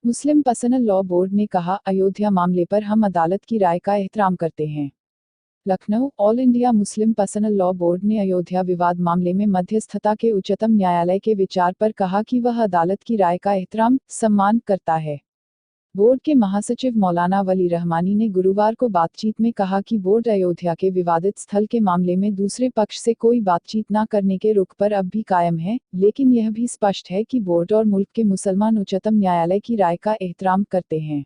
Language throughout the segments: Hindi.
मुस्लिम पर्सनल लॉ बोर्ड ने कहा, अयोध्या मामले पर हम अदालत की राय का एहतराम करते हैं। Lucknow, all India Muslim personal law board ने अयोध्या विवाद मामले में मध्यस्थता के उच्चतम न्यायालय के विचार पर कहा कि वह अदालत की राय का एहतराम, सम्मान करता है। बोर्ड के महासचिव मौलाना वली रहमानी ने गुरुवार को बातचीत में कहा कि बोर्ड अयोध्या के विवादित स्थल के मामले में दूसरे पक्ष से कोई बातचीत न करने के रुख पर अब भी कायम है, लेकिन यह भी स्पष्ट है कि बोर्ड और मुल्क के मुसलमान उच्चतम न्यायालय की राय का एहतराम करते हैं।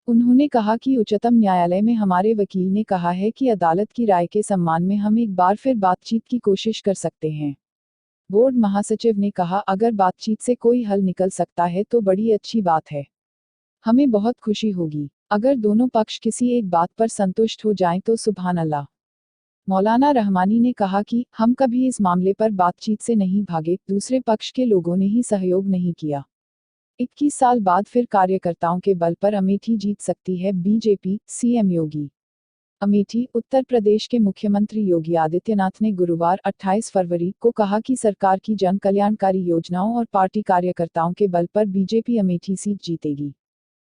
उन्होंने कहा कि उच्चतम न्यायालय में हमारे वकील ने कहा है कि अदालत की राय के सम्मान में हम एक बार फिर बातचीत की कोशिश कर सकते हैं। बोर्ड महासचिव ने कहा, अगर बातचीत से कोई हल निकल सकता है तो बड़ी अच्छी बात है। हमें बहुत खुशी होगी अगर दोनों पक्ष किसी एक बात पर संतुष्ट हो जाएं तो सुभान अल्लाह। मौलाना रहमानी ने कहा कि हम कभी इस मामले पर बातचीत से नहीं भागे, दूसरे पक्ष के लोगों ने ही सहयोग नहीं किया। 21 साल बाद फिर कार्यकर्ताओं के बल पर अमेठी जीत सकती है बीजेपी, सीएम योगी। अमेठी, उत्तर प्रदेश के मुख्यमंत्री योगी आदित्यनाथ ने गुरुवार 28 फरवरी को कहा कि सरकार की जन कल्याणकारी योजनाओं और पार्टी कार्यकर्ताओं के बल पर बीजेपी अमेठी सीट जीतेगी।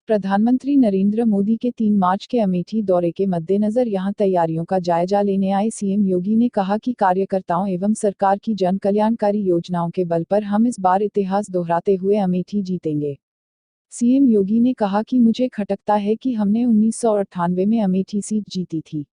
प्रधानमंत्री नरेंद्र मोदी के 3 मार्च के अमेठी दौरे के मद्देनजर यहां तैयारियों का जायजा लेने आए सीएम योगी ने कहा कि कार्यकर्ताओं एवं सरकार की जन कल्याणकारी योजनाओं के बल पर हम इस बार इतिहास दोहराते हुए अमेठी जीतेंगे। सीएम योगी ने कहा कि मुझे खटकता है कि हमने 1998 में अमेठी सीट जीती थी।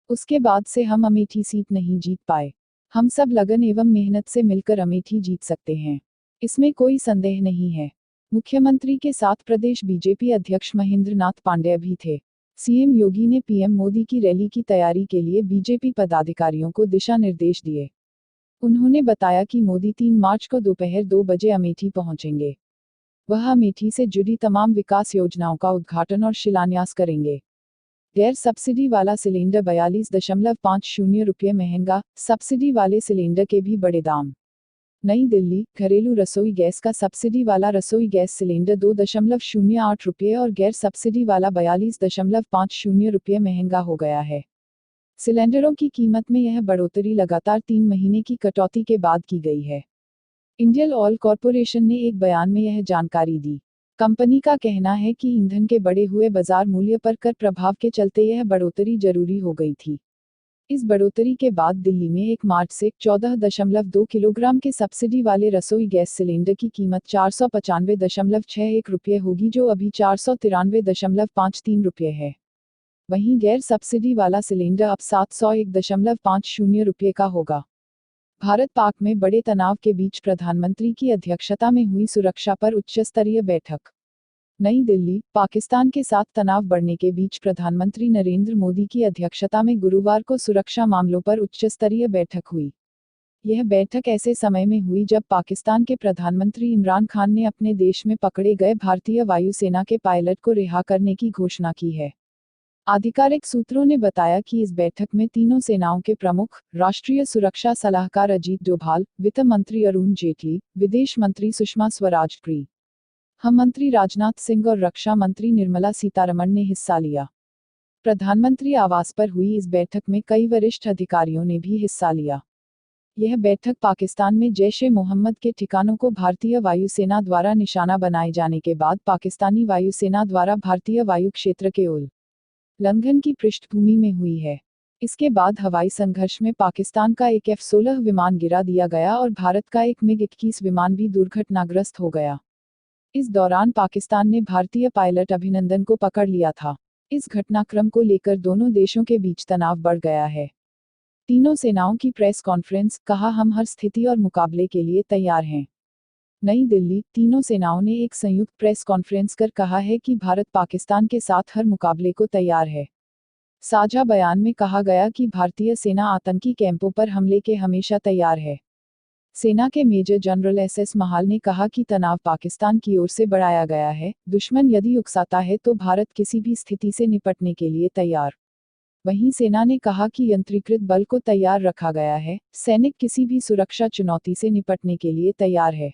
उसके बाद से हम अमेठी सीट नहीं जीत पाए। हम सब लगन एवं मेहनत से मिलकर अमेठी जीत सकते हैं, इसमें कोई संदेह नहीं है। मुख्यमंत्री के साथ प्रदेश बीजेपी अध्यक्ष महेंद्र नाथ पांडेय भी थे। सीएम योगी ने पीएम मोदी की रैली की तैयारी के लिए बीजेपी पदाधिकारियों को दिशा निर्देश दिए। उन्होंने बताया कि मोदी 3 मार्च को दोपहर 2 बजे अमेठी पहुंचेंगे। वह अमेठी से जुड़ी तमाम विकास योजनाओं का उद्घाटन और शिलान्यास करेंगे। गैर सब्सिडी वाला सिलेंडर 42.50 रुपये महंगा, सब्सिडी वाले सिलेंडर के भी बड़े दाम। नई दिल्ली, घरेलू रसोई गैस का सब्सिडी वाला रसोई गैस सिलेंडर 2.08 रुपये और गैर सब्सिडी वाला 42.50 रुपये महंगा हो गया है। सिलेंडरों की कीमत में यह बढ़ोतरी लगातार 3 महीने की कटौती के बाद की गई है। इंडियन ऑयल कॉरपोरेशन ने एक बयान में यह जानकारी दी। कंपनी का कहना है कि ईंधन के बढ़े हुए बाजार मूल्य पर कर प्रभाव के चलते यह बढ़ोतरी जरूरी हो गई थी। इस बढ़ोतरी के बाद दिल्ली में 1 मार्च से 14.2 किलोग्राम के सब्सिडी वाले रसोई गैस सिलेंडर की कीमत 495.61 रुपये होगी, जो अभी 493.53 रुपये है। वहीं गैर सब्सिडी वाला सिलेंडर अब 701.50 रुपये का होगा। भारत पाक में बड़े तनाव के बीच प्रधानमंत्री की अध्यक्षता में हुई सुरक्षा पर उच्चस्तरीय बैठक। नई दिल्ली, पाकिस्तान के साथ तनाव बढ़ने के बीच प्रधानमंत्री नरेंद्र मोदी की अध्यक्षता में गुरुवार को सुरक्षा मामलों पर उच्चस्तरीय बैठक हुई। यह बैठक ऐसे समय में हुई जब पाकिस्तान के प्रधानमंत्री इमरान खान ने अपने देश में पकड़े गए भारतीय वायुसेना के पायलट को रिहा करने की घोषणा की है। आधिकारिक सूत्रों ने बताया कि इस बैठक में तीनों सेनाओं के प्रमुख, राष्ट्रीय सुरक्षा सलाहकार अजीत डोभाल, वित्त मंत्री अरुण जेटली, विदेश मंत्री सुषमा स्वराज, गृह मंत्री राजनाथ सिंह और रक्षा मंत्री निर्मला सीतारमण ने हिस्सा लिया। प्रधानमंत्री आवास पर हुई इस बैठक में कई वरिष्ठ अधिकारियों ने भी हिस्सा लिया। यह बैठक पाकिस्तान में जैश-ए-मोहम्मद के ठिकानों को भारतीय वायुसेना द्वारा निशाना बनाए जाने के बाद पाकिस्तानी वायुसेना द्वारा भारतीय वायु क्षेत्र के उल्लंघन की पृष्ठभूमि में हुई है। इसके बाद हवाई संघर्ष में पाकिस्तान का एक F-16 विमान गिरा दिया गया और भारत का एक MiG-21 विमान भी दुर्घटनाग्रस्त हो गया। इस दौरान पाकिस्तान ने भारतीय पायलट अभिनंदन को पकड़ लिया था। इस घटनाक्रम को लेकर दोनों देशों के बीच तनाव बढ़ गया है। तीनों सेनाओं की प्रेस कॉन्फ्रेंस, कहा हम हर स्थिति और मुकाबले के लिए तैयार हैं। नई दिल्ली, तीनों सेनाओं ने एक संयुक्त प्रेस कॉन्फ्रेंस कर कहा है कि भारत पाकिस्तान के साथ हर मुकाबले को तैयार है। साझा बयान में कहा गया कि भारतीय सेना आतंकी कैंपों पर हमले के हमेशा तैयार है। सेना के मेजर जनरल SS महाल ने कहा कि तनाव पाकिस्तान की ओर से बढ़ाया गया है। दुश्मन यदि उकसाता है तो भारत किसी भी स्थिति से निपटने के लिए तैयार। वहीं सेना ने कहा कि यंत्रीकृत बल को तैयार रखा गया है, सैनिक किसी भी सुरक्षा चुनौती से निपटने के लिए तैयार है।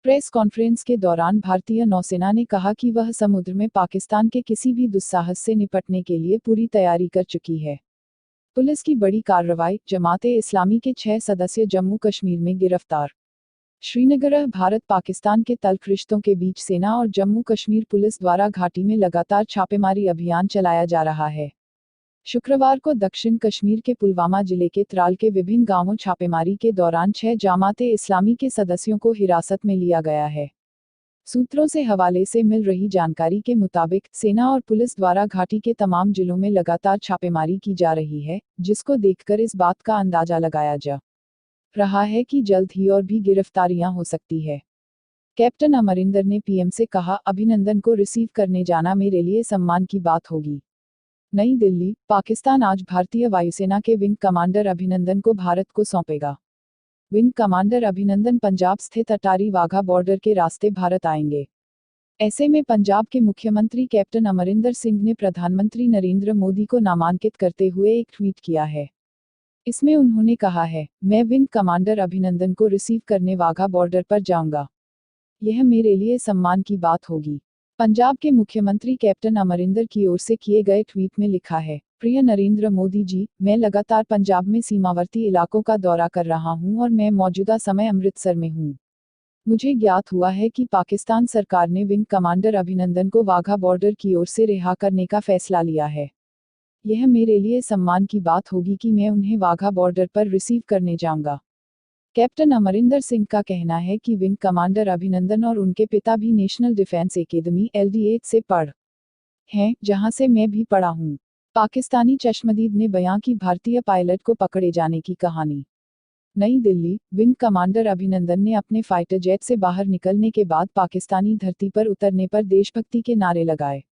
प्रेस कॉन्फ्रेंस के दौरान भारतीय नौसेना ने कहा कि वह समुद्र में पाकिस्तान के किसी भी दुस्साहस से निपटने के लिए पूरी तैयारी कर चुकी है। पुलिस की बड़ी कार्रवाई, जमात-ए-इस्लामी के 6 सदस्य जम्मू कश्मीर में गिरफ्तार। श्रीनगर। भारत पाकिस्तान के तल्ख रिश्तों के बीच सेना और जम्मू कश्मीर पुलिस द्वारा घाटी में लगातार छापेमारी अभियान चलाया जा रहा है। शुक्रवार को दक्षिण कश्मीर के पुलवामा जिले के त्राल के विभिन्न गांवों छापेमारी के दौरान 6 जमाते इस्लामी के सदस्यों को हिरासत में लिया गया है। सूत्रों से हवाले से मिल रही जानकारी के मुताबिक सेना और पुलिस द्वारा घाटी के तमाम जिलों में लगातार छापेमारी की जा रही है, जिसको देखकर इस बात का अंदाजा लगाया जा रहा है कि जल्द ही और भी गिरफ्तारियां हो सकती है। कैप्टन अमरिंदर ने पीएम से कहा, अभिनंदन को रिसीव करने जाना मेरे लिए सम्मान की बात होगी। नई दिल्ली। पाकिस्तान आज भारतीय वायुसेना के विंग कमांडर अभिनंदन को भारत को सौंपेगा। विंग कमांडर अभिनंदन पंजाब स्थित अटारी वाघा बॉर्डर के रास्ते भारत आएंगे। ऐसे में पंजाब के मुख्यमंत्री कैप्टन अमरिंदर सिंह ने प्रधानमंत्री नरेंद्र मोदी को नामांकित करते हुए एक ट्वीट किया है। इसमें उन्होंने कहा है, मैं विंग कमांडर अभिनंदन को रिसीव करने वाघा बॉर्डर पर जाऊंगा। यह मेरे लिए सम्मान की बात होगी। पंजाब के मुख्यमंत्री कैप्टन अमरिंदर की ओर से किए गए ट्वीट में लिखा है, प्रिय नरेंद्र मोदी जी, मैं लगातार पंजाब में सीमावर्ती इलाकों का दौरा कर रहा हूं और मैं मौजूदा समय अमृतसर में हूं। मुझे ज्ञात हुआ है कि पाकिस्तान सरकार ने विंग कमांडर अभिनंदन को वाघा बॉर्डर की ओर से रिहा करने का फैसला लिया है। यह मेरे लिए सम्मान की बात होगी कि मैं उन्हें वाघा बॉर्डर पर रिसीव करने जाऊंगा। कैप्टन अमरिंदर सिंह का कहना है कि विंग कमांडर अभिनंदन और उनके पिता भी नेशनल डिफेंस एकेडमी LD8 से पढ़ हैं, जहां से मैं भी पढ़ा हूं। पाकिस्तानी चश्मदीद ने बयां की भारतीय पायलट को पकड़े जाने की कहानी। नई दिल्ली। विंग कमांडर अभिनंदन ने अपने फाइटर जेट से बाहर निकलने के बाद पाकिस्तानी धरती पर उतरने पर देशभक्ति के नारे लगाए,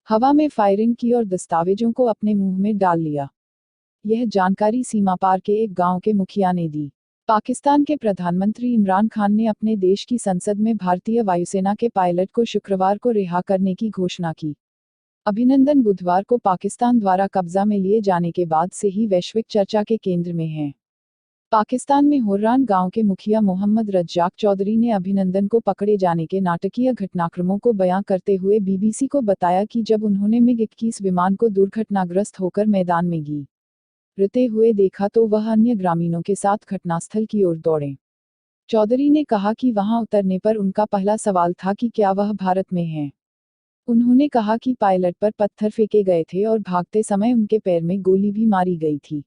हवा में फायरिंग की और दस्तावेजों को अपने मुंह में डाल लिया। यह जानकारी सीमा पार के एक गांव के मुखिया ने दी। पाकिस्तान के प्रधानमंत्री इमरान खान ने अपने देश की संसद में भारतीय वायुसेना के पायलट को शुक्रवार को रिहा करने की घोषणा की। अभिनंदन बुधवार को पाकिस्तान द्वारा कब्जा में लिए जाने के बाद से ही वैश्विक चर्चा के केंद्र में हैं। पाकिस्तान में होर्रान गांव के मुखिया मोहम्मद रज्जाक चौधरी ने अभिनंदन को पकड़े जाने के नाटकीय घटनाक्रमों को बयां करते हुए BBC को बताया कि जब उन्होंने MiG-21 विमान को दुर्घटनाग्रस्त होकर मैदान में गिरते हुए देखा तो वह अन्य ग्रामीणों के साथ घटनास्थल की ओर दौड़े। चौधरी ने कहा कि वहां उतरने पर उनका पहला सवाल था कि क्या वह भारत में है। उन्होंने कहा कि पायलट पर पत्थर फेंके गए थे और भागते समय उनके पैर में गोली भी मारी गई थी।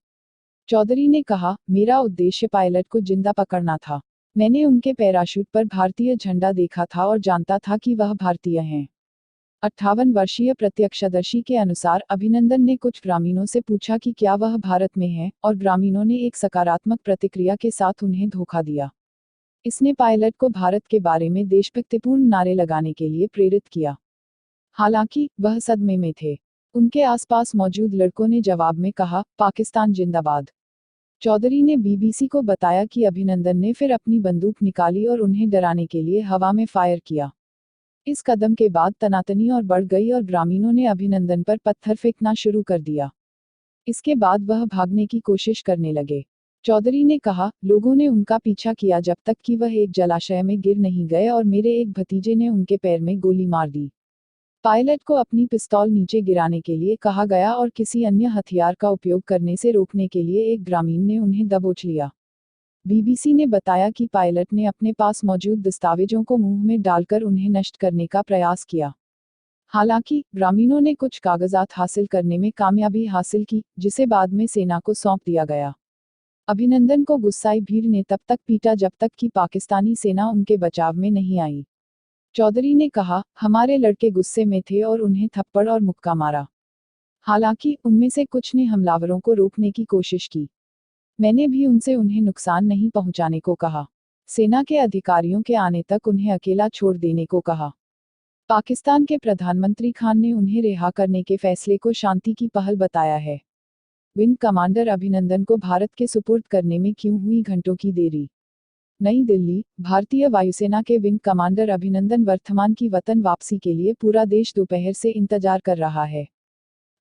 चौधरी ने कहा, मेरा उद्देश्य पायलट को जिंदा पकड़ना था। मैंने उनके पैराशूट पर भारतीय झंडा देखा था और जानता था कि वह भारतीय हैं। 58 वर्षीय प्रत्यक्षदर्शी के अनुसार अभिनंदन ने कुछ ग्रामीणों से पूछा कि क्या वह भारत में है, और ग्रामीणों ने एक सकारात्मक प्रतिक्रिया के साथ उन्हें धोखा दिया। इसने पायलट को भारत के बारे में देशभक्तिपूर्ण नारे लगाने के लिए प्रेरित किया। हालांकि वह सदमे में थे। उनके आसपास मौजूद लड़कों ने जवाब में कहा, पाकिस्तान जिंदाबाद। चौधरी ने BBC को बताया कि अभिनंदन ने फिर अपनी बंदूक निकाली और उन्हें डराने के लिए हवा में फायर किया। इस कदम के बाद तनातनी और बढ़ गई और ग्रामीणों ने अभिनंदन पर पत्थर फेंकना शुरू कर दिया। इसके बाद वह भागने की कोशिश करने लगे। चौधरी ने कहा, लोगों ने उनका पीछा किया जब तक कि वह एक जलाशय में गिर नहीं गए और मेरे एक भतीजे ने उनके पैर में गोली मार दी। पायलट को अपनी पिस्तौल नीचे गिराने के लिए कहा गया और किसी अन्य हथियार का उपयोग करने से रोकने के लिए एक ग्रामीण ने उन्हें दबोच लिया। BBC ने बताया कि पायलट ने अपने पास मौजूद दस्तावेजों को मुंह में डालकर उन्हें नष्ट करने का प्रयास किया। हालांकि ग्रामीणों ने कुछ कागजात हासिल करने में कामयाबी हासिल की, जिसे बाद में सेना को सौंप दिया गया। अभिनंदन को गुस्साई भीड़ ने तब तक पीटा जब तक कि पाकिस्तानी सेना उनके बचाव में नहीं आई। चौधरी ने कहा, हमारे लड़के गुस्से में थे और उन्हें थप्पड़ और मुक्का मारा। हालांकि उनमें से कुछ ने हमलावरों को रोकने की कोशिश की। मैंने भी उनसे उन्हें नुकसान नहीं पहुंचाने को कहा। सेना के अधिकारियों के आने तक उन्हें अकेला छोड़ देने को कहा। पाकिस्तान के प्रधानमंत्री खान ने उन्हें रिहा करने के फैसले को शांति की पहल बताया है। विंग कमांडर अभिनंदन को भारत के सुपुर्द करने में क्यों हुई घंटों की देरी। नई दिल्ली। भारतीय वायुसेना के विंग कमांडर अभिनंदन वर्धमान की वतन वापसी के लिए पूरा देश दोपहर से इंतजार कर रहा है।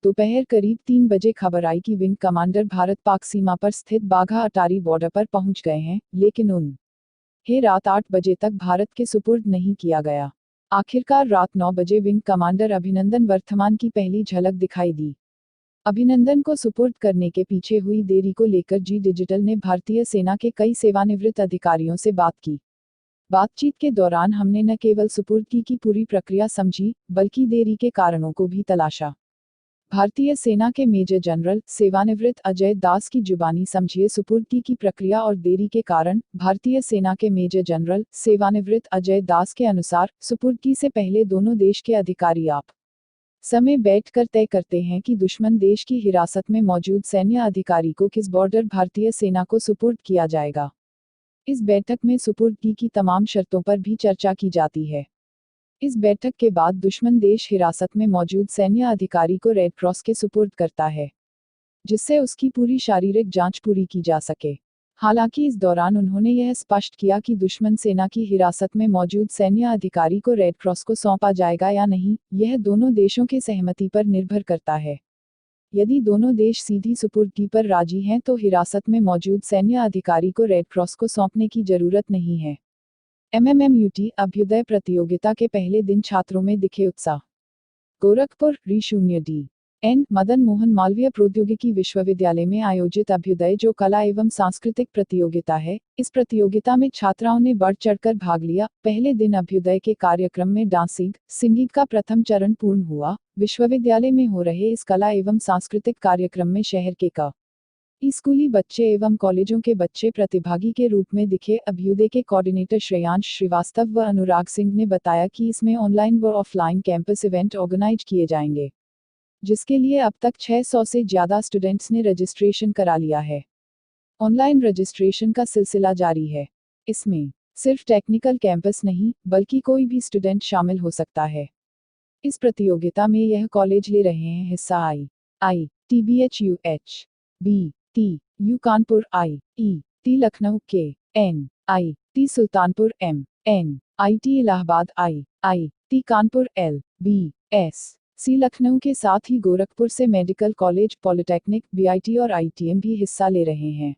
दोपहर करीब 3 बजे खबर आई कि विंग कमांडर भारत पाक सीमा पर स्थित बाघा अटारी बॉर्डर पर पहुंच गए हैं, लेकिन उन्हें रात 8 बजे तक भारत के सुपुर्द नहीं किया गया। आखिरकार रात 9 बजे विंग कमांडर अभिनंदन वर्धमान की पहली झलक दिखाई दी। अभिनंदन को सुपुर्द करने के पीछे हुई देरी को लेकर जी डिजिटल ने भारतीय सेना के कई सेवानिवृत्त अधिकारियों से बात की। बातचीत के दौरान हमने न केवल सुपुर्दगी की पूरी प्रक्रिया समझी, बल्कि देरी के कारणों को भी तलाशा। भारतीय सेना के मेजर जनरल सेवानिवृत्त अजय दास की जुबानी समझिए सुपुर्दगी की प्रक्रिया और देरी के कारण। भारतीय सेना के मेजर जनरल सेवानिवृत्त अजय दास के अनुसार सुपुर्दगी से पहले दोनों देश के अधिकारी आप समय बैठकर तय करते हैं कि दुश्मन देश की हिरासत में मौजूद सैन्य अधिकारी को किस बॉर्डर भारतीय सेना को सुपुर्द किया जाएगा। इस बैठक में सुपुर्दगी की तमाम शर्तों पर भी चर्चा की जाती है। इस बैठक के बाद दुश्मन देश हिरासत में मौजूद सैन्य अधिकारी को रेड क्रॉस के सुपुर्द करता है, जिससे उसकी पूरी शारीरिक जांच पूरी की जा सके। हालांकि इस दौरान उन्होंने यह स्पष्ट किया कि दुश्मन सेना की हिरासत में मौजूद सैन्य अधिकारी को रेड क्रॉस को सौंपा जाएगा या नहीं, यह दोनों देशों के सहमति पर निर्भर करता है। यदि दोनों देश सीधी सुपुर्दगी पर राजी हैं तो हिरासत में मौजूद सैन्य अधिकारी को रेड क्रॉस को सौंपने की जरूरत नहीं है। MMMUT अभ्युदय प्रतियोगिता के पहले दिन छात्रों में दिखे उत्साह। गोरखपुर री0D एन मदन मोहन मालवीय प्रौद्योगिकी विश्वविद्यालय में आयोजित अभ्युदय जो कला एवं सांस्कृतिक प्रतियोगिता है, इस प्रतियोगिता में छात्राओं ने बढ़ चढ़कर भाग लिया। पहले दिन अभ्युदय के कार्यक्रम में डांसिंग सिंगिंग का प्रथम चरण पूर्ण हुआ। विश्वविद्यालय में हो रहे इस कला एवं सांस्कृतिक कार्यक्रम में शहर के स्कूली बच्चे एवं कॉलेजों के बच्चे प्रतिभागी के रूप में दिखे। अभ्युदय के कोऑर्डिनेटर श्रेयांश श्रीवास्तव व अनुराग सिंह ने बताया कि इसमें ऑनलाइन व ऑफलाइन कैंपस इवेंट ऑर्गेनाइज किए जाएंगे, जिसके लिए अब तक 600 से ज्यादा स्टूडेंट्स ने रजिस्ट्रेशन करा लिया है। ऑनलाइन रजिस्ट्रेशन का सिलसिला जारी है। इसमें सिर्फ टेक्निकल कैंपस नहीं, बल्कि कोई भी स्टूडेंट शामिल हो सकता है। इस प्रतियोगिता में यह कॉलेज ले रहे हैं हिस्सा TBHU BTU Kanpur IET Lucknow NIT Sultanpur MNIT Allahabad IIT Kanpur LBSC Lucknow के साथ ही गोरखपुर से मेडिकल कॉलेज, पॉलिटेक्निक, BIT और ITM भी हिस्सा ले रहे हैं।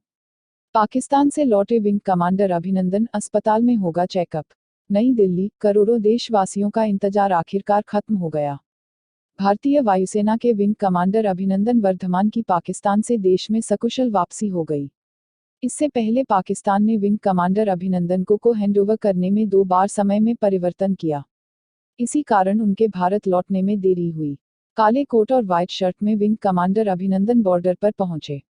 पाकिस्तान से लौटे विंग कमांडर अभिनंदन अस्पताल में होगा चेकअप। नई दिल्ली, करोड़ों देशवासियों का इंतजार आखिरकार खत्म हो गया। भारतीय वायुसेना के विंग कमांडर अभिनंदन वर्धमान की पाकिस्तान से देश में सकुशल वापसी हो गई। इससे पहले पाकिस्तान ने विंग कमांडर अभिनंदन को हैंडओवर करने में 2 बार समय में परिवर्तन किया। इसी कारण उनके भारत लौटने में देरी हुई। काले कोट और व्हाइट शर्ट में विंग कमांडर अभिनंदन बॉर्डर पर पहुंचे।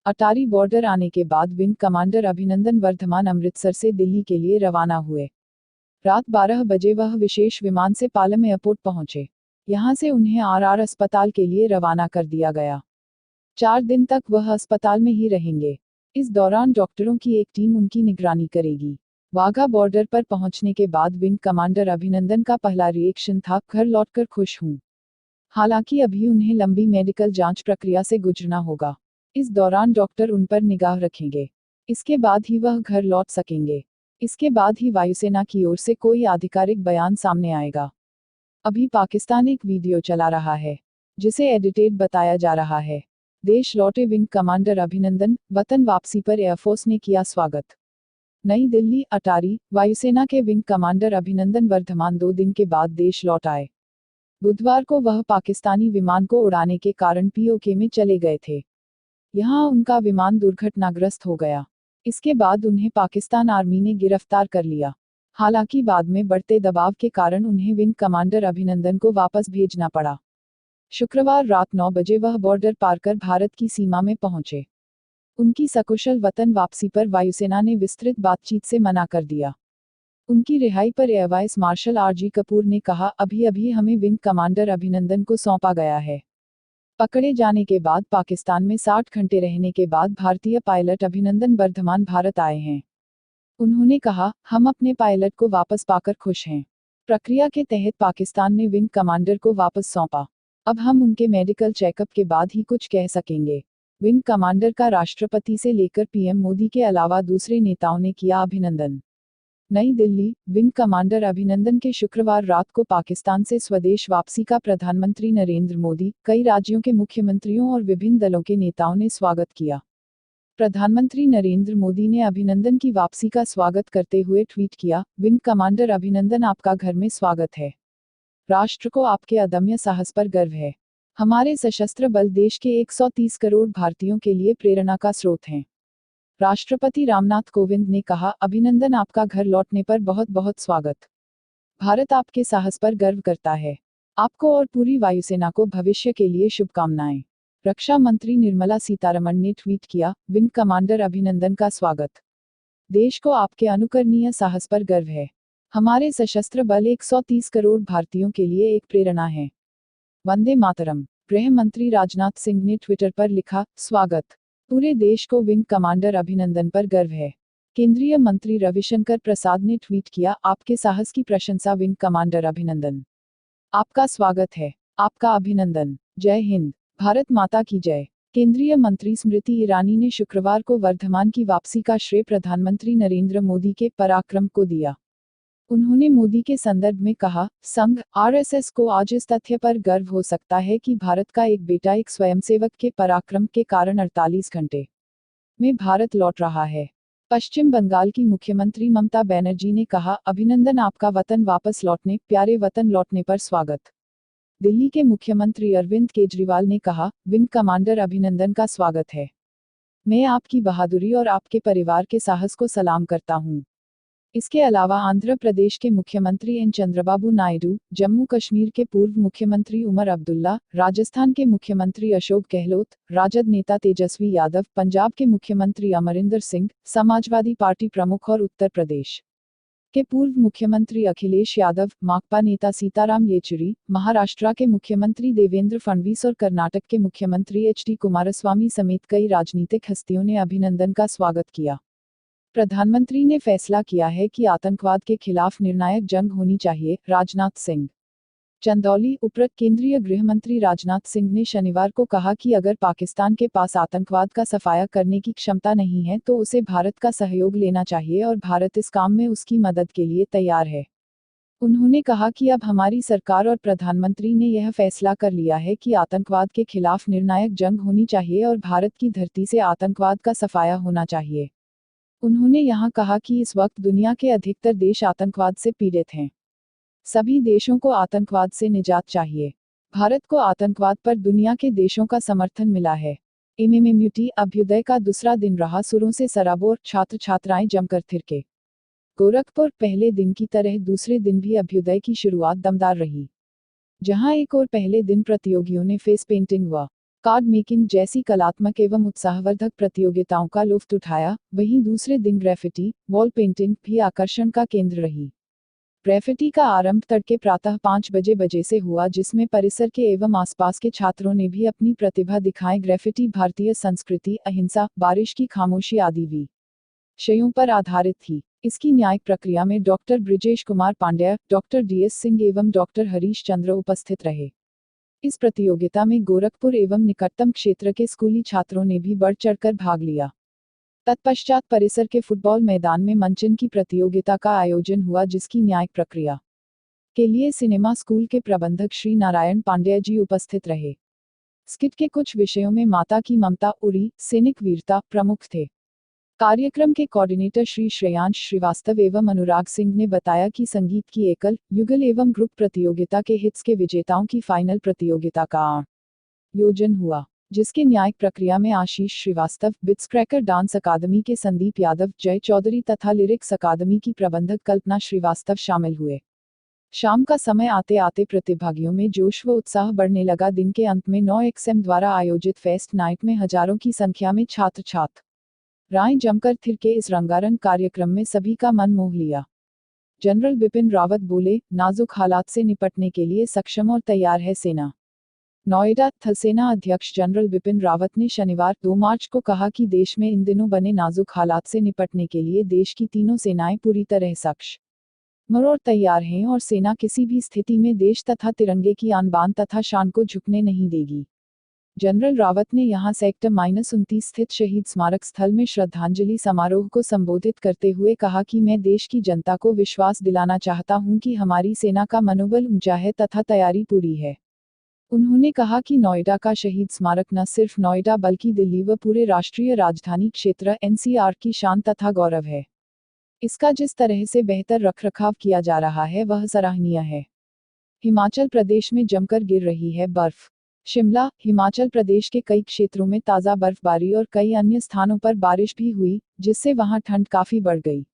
अटारी बॉर्डर आने के बाद विंग कमांडर अभिनंदन वर्धमान अमृतसर से दिल्ली के लिए रवाना हुए। रात 12 बजे वह विशेष विमान से पालम एयरपोर्ट पहुंचे। यहां से उन्हें RR अस्पताल के लिए रवाना कर दिया गया। 4 दिन तक वह अस्पताल में ही रहेंगे। इस दौरान डॉक्टरों की एक टीम उनकी निगरानी करेगी। वाघा बॉर्डर पर पहुंचने के बाद विंग कमांडर अभिनंदन का पहला रिएक्शन था, घर लौटकर खुश हूं। हालांकि अभी उन्हें लंबी मेडिकल जांच प्रक्रिया से गुजरना होगा। इस दौरान डॉक्टर उन पर निगाह रखेंगे। इसके बाद ही वह घर लौट सकेंगे। इसके बाद ही वायुसेना की ओर से कोई आधिकारिक बयान सामने आएगा। अभी पाकिस्तान एक वीडियो चला रहा है, जिसे एडिटेड बताया जा रहा है। देश लौटे विंग कमांडर अभिनंदन, वतन वापसी पर एयरफोर्स ने किया स्वागत। नई दिल्ली, अटारी, वायुसेना के विंग कमांडर अभिनंदन वर्धमान 2 दिन के बाद देश लौट आए। बुधवार को वह पाकिस्तानी विमान को उड़ाने के कारण POK में चले गए थे। यहां उनका विमान दुर्घटनाग्रस्त हो गया। इसके बाद उन्हें पाकिस्तान आर्मी ने गिरफ्तार कर लिया। हालांकि बाद में बढ़ते दबाव के कारण उन्हें विंग कमांडर अभिनंदन को वापस भेजना पड़ा। शुक्रवार रात 9 बजे वह बॉर्डर पार कर भारत की सीमा में पहुंचे। उनकी सकुशल वतन वापसी पर वायुसेना ने विस्तृत बातचीत से मना कर दिया। उनकी रिहाई पर air vice marshal RG Kapoor ने कहा, अभी हमें विंग कमांडर अभिनंदन को सौंपा गया है। पकड़े जाने के बाद पाकिस्तान में 60 घंटे रहने के बाद भारतीय पायलट अभिनंदन वर्धमान भारत आए हैं। उन्होंने कहा, हम अपने पायलट को वापस पाकर खुश हैं। प्रक्रिया के तहत पाकिस्तान ने विंग कमांडर को वापस सौंपा। अब हम उनके मेडिकल चेकअप के बाद ही कुछ कह सकेंगे। विंग कमांडर का राष्ट्रपति से लेकर PM मोदी के अलावा दूसरे नेताओं ने किया अभिनंदन। नई दिल्ली, विंग कमांडर अभिनंदन के शुक्रवार रात को पाकिस्तान से स्वदेश वापसी का प्रधानमंत्री नरेंद्र मोदी, कई राज्यों के मुख्यमंत्रियों और विभिन्न दलों के नेताओं ने स्वागत किया। प्रधानमंत्री नरेंद्र मोदी ने अभिनंदन की वापसी का स्वागत करते हुए ट्वीट किया, विंग कमांडर अभिनंदन, आपका घर में स्वागत है। राष्ट्र को आपके अदम्य साहस पर गर्व है। हमारे सशस्त्र बल देश के 130 करोड़ भारतीयों के लिए प्रेरणा का स्रोत हैं। राष्ट्रपति रामनाथ कोविंद ने कहा, अभिनंदन, आपका घर लौटने पर बहुत बहुत स्वागत। भारत आपके साहस पर गर्व करता है। आपको और पूरी वायुसेना को भविष्य के लिए शुभकामनाएं। रक्षा मंत्री निर्मला सीतारमण ने ट्वीट किया, विंग कमांडर अभिनंदन का स्वागत। देश को आपके अनुकरणीय साहस पर गर्व है। हमारे सशस्त्र बल 130 करोड़ भारतीयों के लिए एक प्रेरणा है। वंदे मातरम। गृह मंत्री राजनाथ सिंह ने ट्विटर पर लिखा, स्वागत। पूरे देश को विंग कमांडर अभिनंदन पर गर्व है। केंद्रीय मंत्री रविशंकर प्रसाद ने ट्वीट किया, आपके साहस की प्रशंसा विंग कमांडर अभिनंदन। आपका स्वागत है। आपका अभिनंदन। जय हिंद। भारत माता की जय। केंद्रीय मंत्री स्मृति ईरानी ने शुक्रवार को वर्धमान की वापसी का श्रेय प्रधानमंत्री नरेंद्र मोदी के पराक्रम को दिया। उन्होंने मोदी के संदर्भ में कहा, संघ आरएसएस को आज इस तथ्य पर गर्व हो सकता है कि भारत का एक बेटा एक स्वयंसेवक के पराक्रम के कारण 48 घंटे में भारत लौट रहा है। पश्चिम बंगाल की मुख्यमंत्री ममता बनर्जी ने कहा, अभिनंदन, आपका वतन वापस लौटने, प्यारे वतन लौटने पर स्वागत। दिल्ली के मुख्यमंत्री अरविंद केजरीवाल ने कहा, विंग कमांडर अभिनंदन का स्वागत है। मैं आपकी बहादुरी और आपके परिवार के साहस को सलाम करता हूं। इसके अलावा आंध्र प्रदेश के मुख्यमंत्री एन चंद्रबाबू नायडू, जम्मू कश्मीर के पूर्व मुख्यमंत्री उमर अब्दुल्ला, राजस्थान के मुख्यमंत्री अशोक गहलोत, राजद नेता तेजस्वी यादव, पंजाब के मुख्यमंत्री अमरिंदर सिंह, समाजवादी पार्टी प्रमुख और उत्तर प्रदेश के पूर्व मुख्यमंत्री अखिलेश यादव, माकपा नेता सीताराम येचुरी, महाराष्ट्र के मुख्यमंत्री देवेंद्र फडणवीस और कर्नाटक के मुख्यमंत्री एच.डी. कुमारस्वामी समेत कई राजनीतिक हस्तियों ने अभिनंदन का स्वागत किया। प्रधानमंत्री ने फैसला किया है कि आतंकवाद के खिलाफ निर्णायक जंग होनी चाहिए, राजनाथ सिंह। चंदौली। उपरत केंद्रीय गृह मंत्री राजनाथ सिंह ने शनिवार को कहा कि अगर पाकिस्तान के पास आतंकवाद का सफाया करने की क्षमता नहीं है तो उसे भारत का सहयोग लेना चाहिए और भारत इस काम में उसकी मदद के लिए तैयार है। उन्होंने कहा कि अब हमारी सरकार और प्रधानमंत्री ने यह फैसला कर लिया है कि आतंकवाद के खिलाफ निर्णायक जंग होनी चाहिए और भारत की धरती से आतंकवाद का सफाया होना चाहिए। उन्होंने यहाँ कहा कि इस वक्त दुनिया के अधिकतर देश आतंकवाद से पीड़ित हैं। सभी देशों को आतंकवाद से निजात चाहिए। भारत को आतंकवाद पर दुनिया के देशों का समर्थन मिला है। एमएमयूटी अभ्युदय का दूसरा दिन रहा सुरों से सराबोर, छात्र छात्राएं जमकर थिरके। गोरखपुर। पहले दिन की तरह दूसरे दिन भी अभ्युदय की शुरुआत दमदार रही। जहां एक और पहले दिन प्रतियोगियों ने फेस पेंटिंग व कार्ड मेकिंग जैसी कलात्मक एवं उत्साहवर्धक प्रतियोगिताओं का लुत्फ उठाया, वहीं दूसरे दिन ग्रेफिटी, वॉल पेंटिंग भी आकर्षण का केंद्र रही। ग्रेफिटी का आरंभ तड़के प्रातः 5 बजे से हुआ, जिसमें परिसर के एवं आसपास के छात्रों ने भी अपनी प्रतिभा दिखाई। ग्रेफिटी भारतीय संस्कृति, अहिंसा, बारिश की खामोशी आदि विषयों पर आधारित थी। इसकी न्यायिक प्रक्रिया में doctor Brijesh Kumar Pandya, doctor DS. Singh एवं डॉक्टर हरीश चंद्र उपस्थित रहे। इस प्रतियोगिता में गोरखपुर एवं निकटतम क्षेत्र के स्कूली छात्रों ने भी बढ़ चढ़कर भाग लिया। तत्पश्चात परिसर के फुटबॉल मैदान में मंचन की प्रतियोगिता का आयोजन हुआ, जिसकी न्यायिक प्रक्रिया के लिए सिनेमा स्कूल के प्रबंधक श्री नारायण पांड्या जी उपस्थित रहे। स्किट के कुछ विषयों में माता की ममता, उरी, सैनिक वीरता प्रमुख थे। कार्यक्रम के कोऑर्डिनेटर श्री श्रेयांश श्रीवास्तव एवं अनुराग सिंह ने बताया कि संगीत की एकल, युगल एवं ग्रुप प्रतियोगिता के हिट्स के विजेताओं की फाइनल प्रतियोगिता का आयोजन हुआ, जिसके न्यायिक प्रक्रिया में आशीष श्रीवास्तव, बिट्सक्रैकर डांस अकादमी के संदीप यादव, जय चौधरी तथा लिरिक्स अकादमी की प्रबंधक कल्पना श्रीवास्तव शामिल हुए। शाम का समय आते आते प्रतिभागियों में जोश व उत्साह बढ़ने लगा। दिन के अंत में 9XM द्वारा आयोजित फेस्ट नाइट में हजारों की संख्या में छात्र छात्राएं जमकर थिरके। इस रंगारंग कार्यक्रम में सभी का मन मोह लिया। जनरल बिपिन रावत बोले, नाजुक हालात से निपटने के लिए सक्षम और तैयार है सेना। नोएडा। थल सेना अध्यक्ष जनरल बिपिन रावत ने शनिवार 2 मार्च को कहा कि देश में इन दिनों बने नाजुक हालात से निपटने के लिए देश की तीनों सेनाएं पूरी तरह सक्षम और तैयार हैं और सेना किसी भी स्थिति में देश तथा तिरंगे की आन बान तथा शान को झुकने नहीं देगी। जनरल रावत ने यहां सेक्टर -29 स्थित शहीद स्मारक स्थल में श्रद्धांजलि समारोह को संबोधित करते हुए कहा कि मैं देश की जनता को विश्वास दिलाना चाहता हूं कि हमारी सेना का मनोबल ऊंचा है तथा तैयारी पूरी है। उन्होंने कहा कि नोएडा का शहीद स्मारक न सिर्फ नोएडा बल्कि दिल्ली व पूरे राष्ट्रीय राजधानी क्षेत्र एनसीआर की शान तथा गौरव है। इसका जिस तरह से बेहतर रखरखाव किया जा रहा है वह सराहनीय है। हिमाचल प्रदेश में जमकर गिर रही है बर्फ। शिमला, हिमाचल प्रदेश के कई क्षेत्रों में ताज़ा बर्फबारी और कई अन्य स्थानों पर बारिश भी हुई, जिससे वहां ठंड काफी बढ़ गई।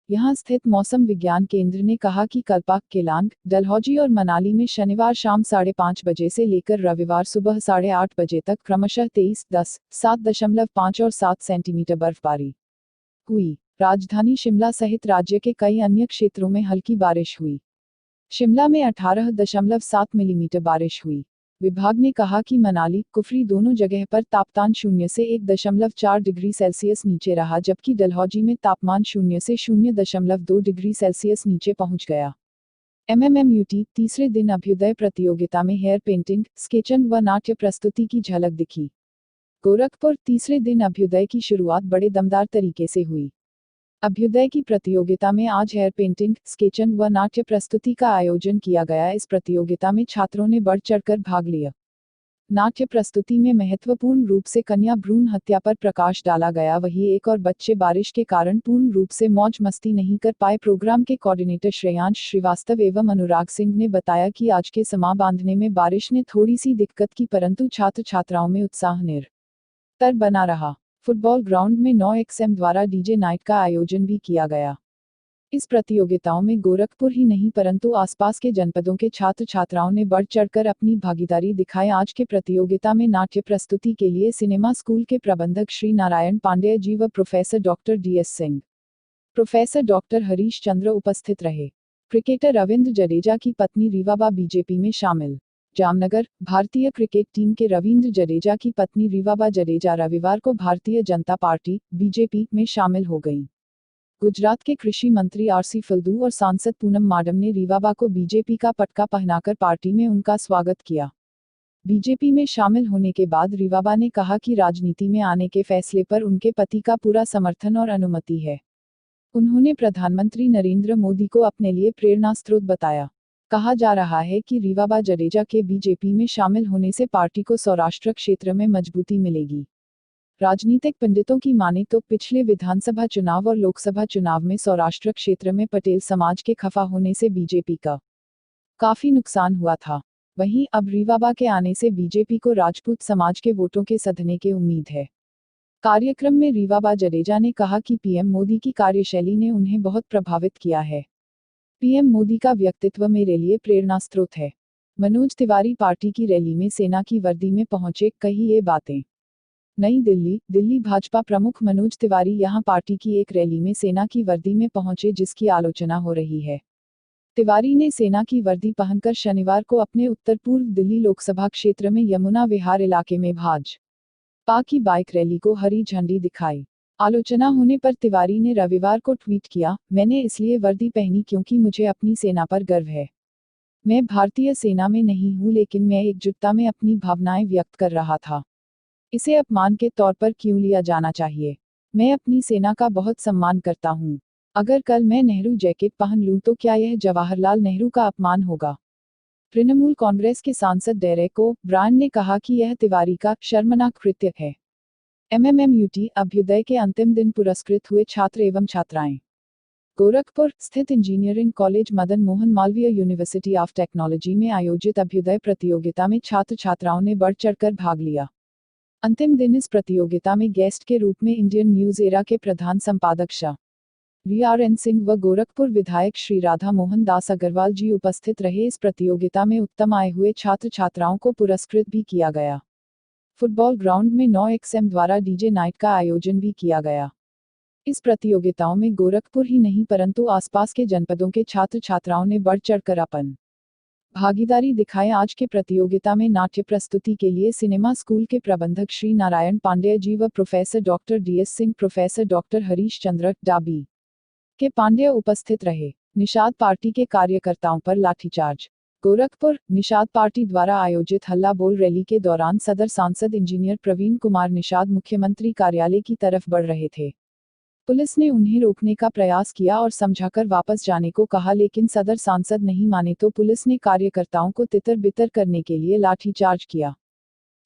यहां स्थित मौसम विज्ञान केंद्र ने कहा कि कल्पा, केलांग, डलहौजी और मनाली में शनिवार शाम 5:30 बजे से लेकर रविवार सुबह 8:30 बजे तक क्रमशः 23, 10, 7.5 और 7 सेंटीमीटर बर्फबारी हुई। राजधानी शिमला सहित राज्य के कई अन्य क्षेत्रों में हल्की बारिश हुई। शिमला में 18.7 मिलीमीटर बारिश हुई। विभाग ने कहा कि मनाली, कुफरी दोनों जगह पर तापमान 0 से 1.4 डिग्री सेल्सियस नीचे रहा, जबकि डलहौजी में तापमान 0 से 0.2 डिग्री सेल्सियस नीचे पहुंच गया। MMMUT तीसरे दिन अभ्युदय प्रतियोगिता में हेयर पेंटिंग, स्केचिंग व नाट्य प्रस्तुति की झलक दिखी। गोरखपुर तीसरे दिन अभ्युदय की शुरुआत बड़े दमदार तरीके से हुई। अभ्युदय की प्रतियोगिता में आज हेयर पेंटिंग, स्केचिंग व नाट्य प्रस्तुति का आयोजन किया गया। इस प्रतियोगिता में छात्रों ने बढ़ चढ़कर भाग लिया। नाट्य प्रस्तुति में महत्वपूर्ण रूप से कन्या भ्रूण हत्या पर प्रकाश डाला गया। वहीं एक और बच्चे बारिश के कारण पूर्ण रूप से मौज मस्ती नहीं कर पाए। प्रोग्राम के कोऑर्डिनेटर श्रेयांश श्रीवास्तव एवं अनुराग सिंह ने बताया कि आज के समा बांधने में बारिश ने थोड़ी सी दिक्कत की, परंतु छात्र छात्राओं में उत्साह निरंतर बना रहा। फुटबॉल ग्राउंड में 9XM द्वारा डीजे नाइट का आयोजन भी किया गया। इस प्रतियोगिताओं में गोरखपुर ही नहीं परंतु आसपास के जनपदों के छात्र छात्राओं ने बढ़ चढ़कर अपनी भागीदारी दिखाई। आज के प्रतियोगिता में नाट्य प्रस्तुति के लिए सिनेमा स्कूल के प्रबंधक श्री नारायण पांडेय जी व professor doctor DS Singh, professor doctor Harish Chandra उपस्थित रहे। क्रिकेटर रविंद्र जडेजा की पत्नी रीवाबा बीजेपी में शामिल। जामनगर, भारतीय क्रिकेट टीम के रविंद्र जडेजा की पत्नी रीवाबा जडेजा रविवार को भारतीय जनता पार्टी (BJP) में शामिल हो गईं। गुजरात के कृषि मंत्री RC फल्दू और सांसद पूनम माडम ने रीवाबा को बीजेपी का पटका पहनाकर पार्टी में उनका स्वागत किया। बीजेपी में शामिल होने के बाद रीवाबा ने कहा कि राजनीति में आने के फैसले पर उनके पति का पूरा समर्थन और अनुमति है। उन्होंने प्रधानमंत्री नरेंद्र मोदी को अपने लिए प्रेरणा स्रोत बताया। कहा जा रहा है कि रीवाबा जडेजा के बीजेपी में शामिल होने से पार्टी को सौराष्ट्र क्षेत्र में मजबूती मिलेगी। राजनीतिक पंडितों की माने तो पिछले विधानसभा चुनाव और लोकसभा चुनाव में सौराष्ट्र क्षेत्र में पटेल समाज के खफा होने से बीजेपी का काफी नुकसान हुआ था। वहीं अब रीवाबा के आने से बीजेपी को राजपूत समाज के वोटों के सधने की उम्मीद है। कार्यक्रम में रीवाबा जडेजा ने कहा कि पीएम मोदी की कार्यशैली ने उन्हें बहुत प्रभावित किया है। पीएम मोदी का व्यक्तित्व मेरे लिए प्रेरणा स्रोत है। मनोज तिवारी पार्टी की रैली में सेना की वर्दी में पहुंचे, कही ये बातें। नई दिल्ली, दिल्ली भाजपा प्रमुख मनोज तिवारी यहां पार्टी की एक रैली में सेना की वर्दी में पहुंचे, जिसकी आलोचना हो रही है। तिवारी ने सेना की वर्दी पहनकर शनिवार को अपने उत्तर पूर्व दिल्ली लोकसभा क्षेत्र में यमुना विहार इलाके में भाजपा की बाइक रैली को हरी झंडी दिखाई। आलोचना होने पर तिवारी ने रविवार को ट्वीट किया, मैंने इसलिए वर्दी पहनी क्योंकि मुझे अपनी सेना पर गर्व है। मैं भारतीय सेना में नहीं हूं, लेकिन मैं एकजुटता में अपनी भावनाएं व्यक्त कर रहा था। इसे अपमान के तौर पर क्यों लिया जाना चाहिए? मैं अपनी सेना का बहुत सम्मान करता हूं। अगर कल मैं नेहरू जैकेट पहन लूं तो क्या यह जवाहरलाल नेहरू का अपमान होगा? तृणमूल कांग्रेस के सांसद डेरेक ओ ब्रायन ने कहा कि यह तिवारी का शर्मनाक कृत्य है। MMMUT अभ्युदय के अंतिम दिन पुरस्कृत हुए छात्र एवं छात्राएं। गोरखपुर स्थित engineering college Madan Mohan Malviya university of technology में आयोजित अभ्युदय प्रतियोगिता में छात्र छात्राओं ने बढ़ चढ़कर भाग लिया। अंतिम दिन इस प्रतियोगिता में गेस्ट के रूप में इंडियन न्यूज एरा के प्रधान संपादक RN सिंह व गोरखपुर विधायक श्री राधा मोहन दास अग्रवाल जी उपस्थित रहे। इस प्रतियोगिता में उत्तम आए हुए छात्र छात्राओं को पुरस्कृत भी किया गया। फुटबॉल ग्राउंड में 9XM द्वारा डीजे नाइट का आयोजन भी किया गया। इस प्रतियोगिताओं में गोरखपुर ही नहीं परंतु आसपास के जनपदों के छात्र छात्राओं ने बढ़ चढ़कर अपन भागीदारी दिखाए। आज के प्रतियोगिता में नाट्य प्रस्तुति के लिए सिनेमा स्कूल के प्रबंधक श्री नारायण पांडेय जी व professor doctor DS Singh, professor doctor Harish Chandra Dabi के पांडेय उपस्थित रहे। निषाद पार्टी के कार्यकर्ताओं पर लाठीचार्ज। गोरखपुर, निषाद पार्टी द्वारा आयोजित हल्ला बोल रैली के दौरान सदर सांसद इंजीनियर प्रवीण कुमार निषाद मुख्यमंत्री कार्यालय की तरफ बढ़ रहे थे। पुलिस ने उन्हें रोकने का प्रयास किया और समझाकर वापस जाने को कहा, लेकिन सदर सांसद नहीं माने तो पुलिस ने कार्यकर्ताओं को तितर बितर करने के लिए लाठीचार्ज किया।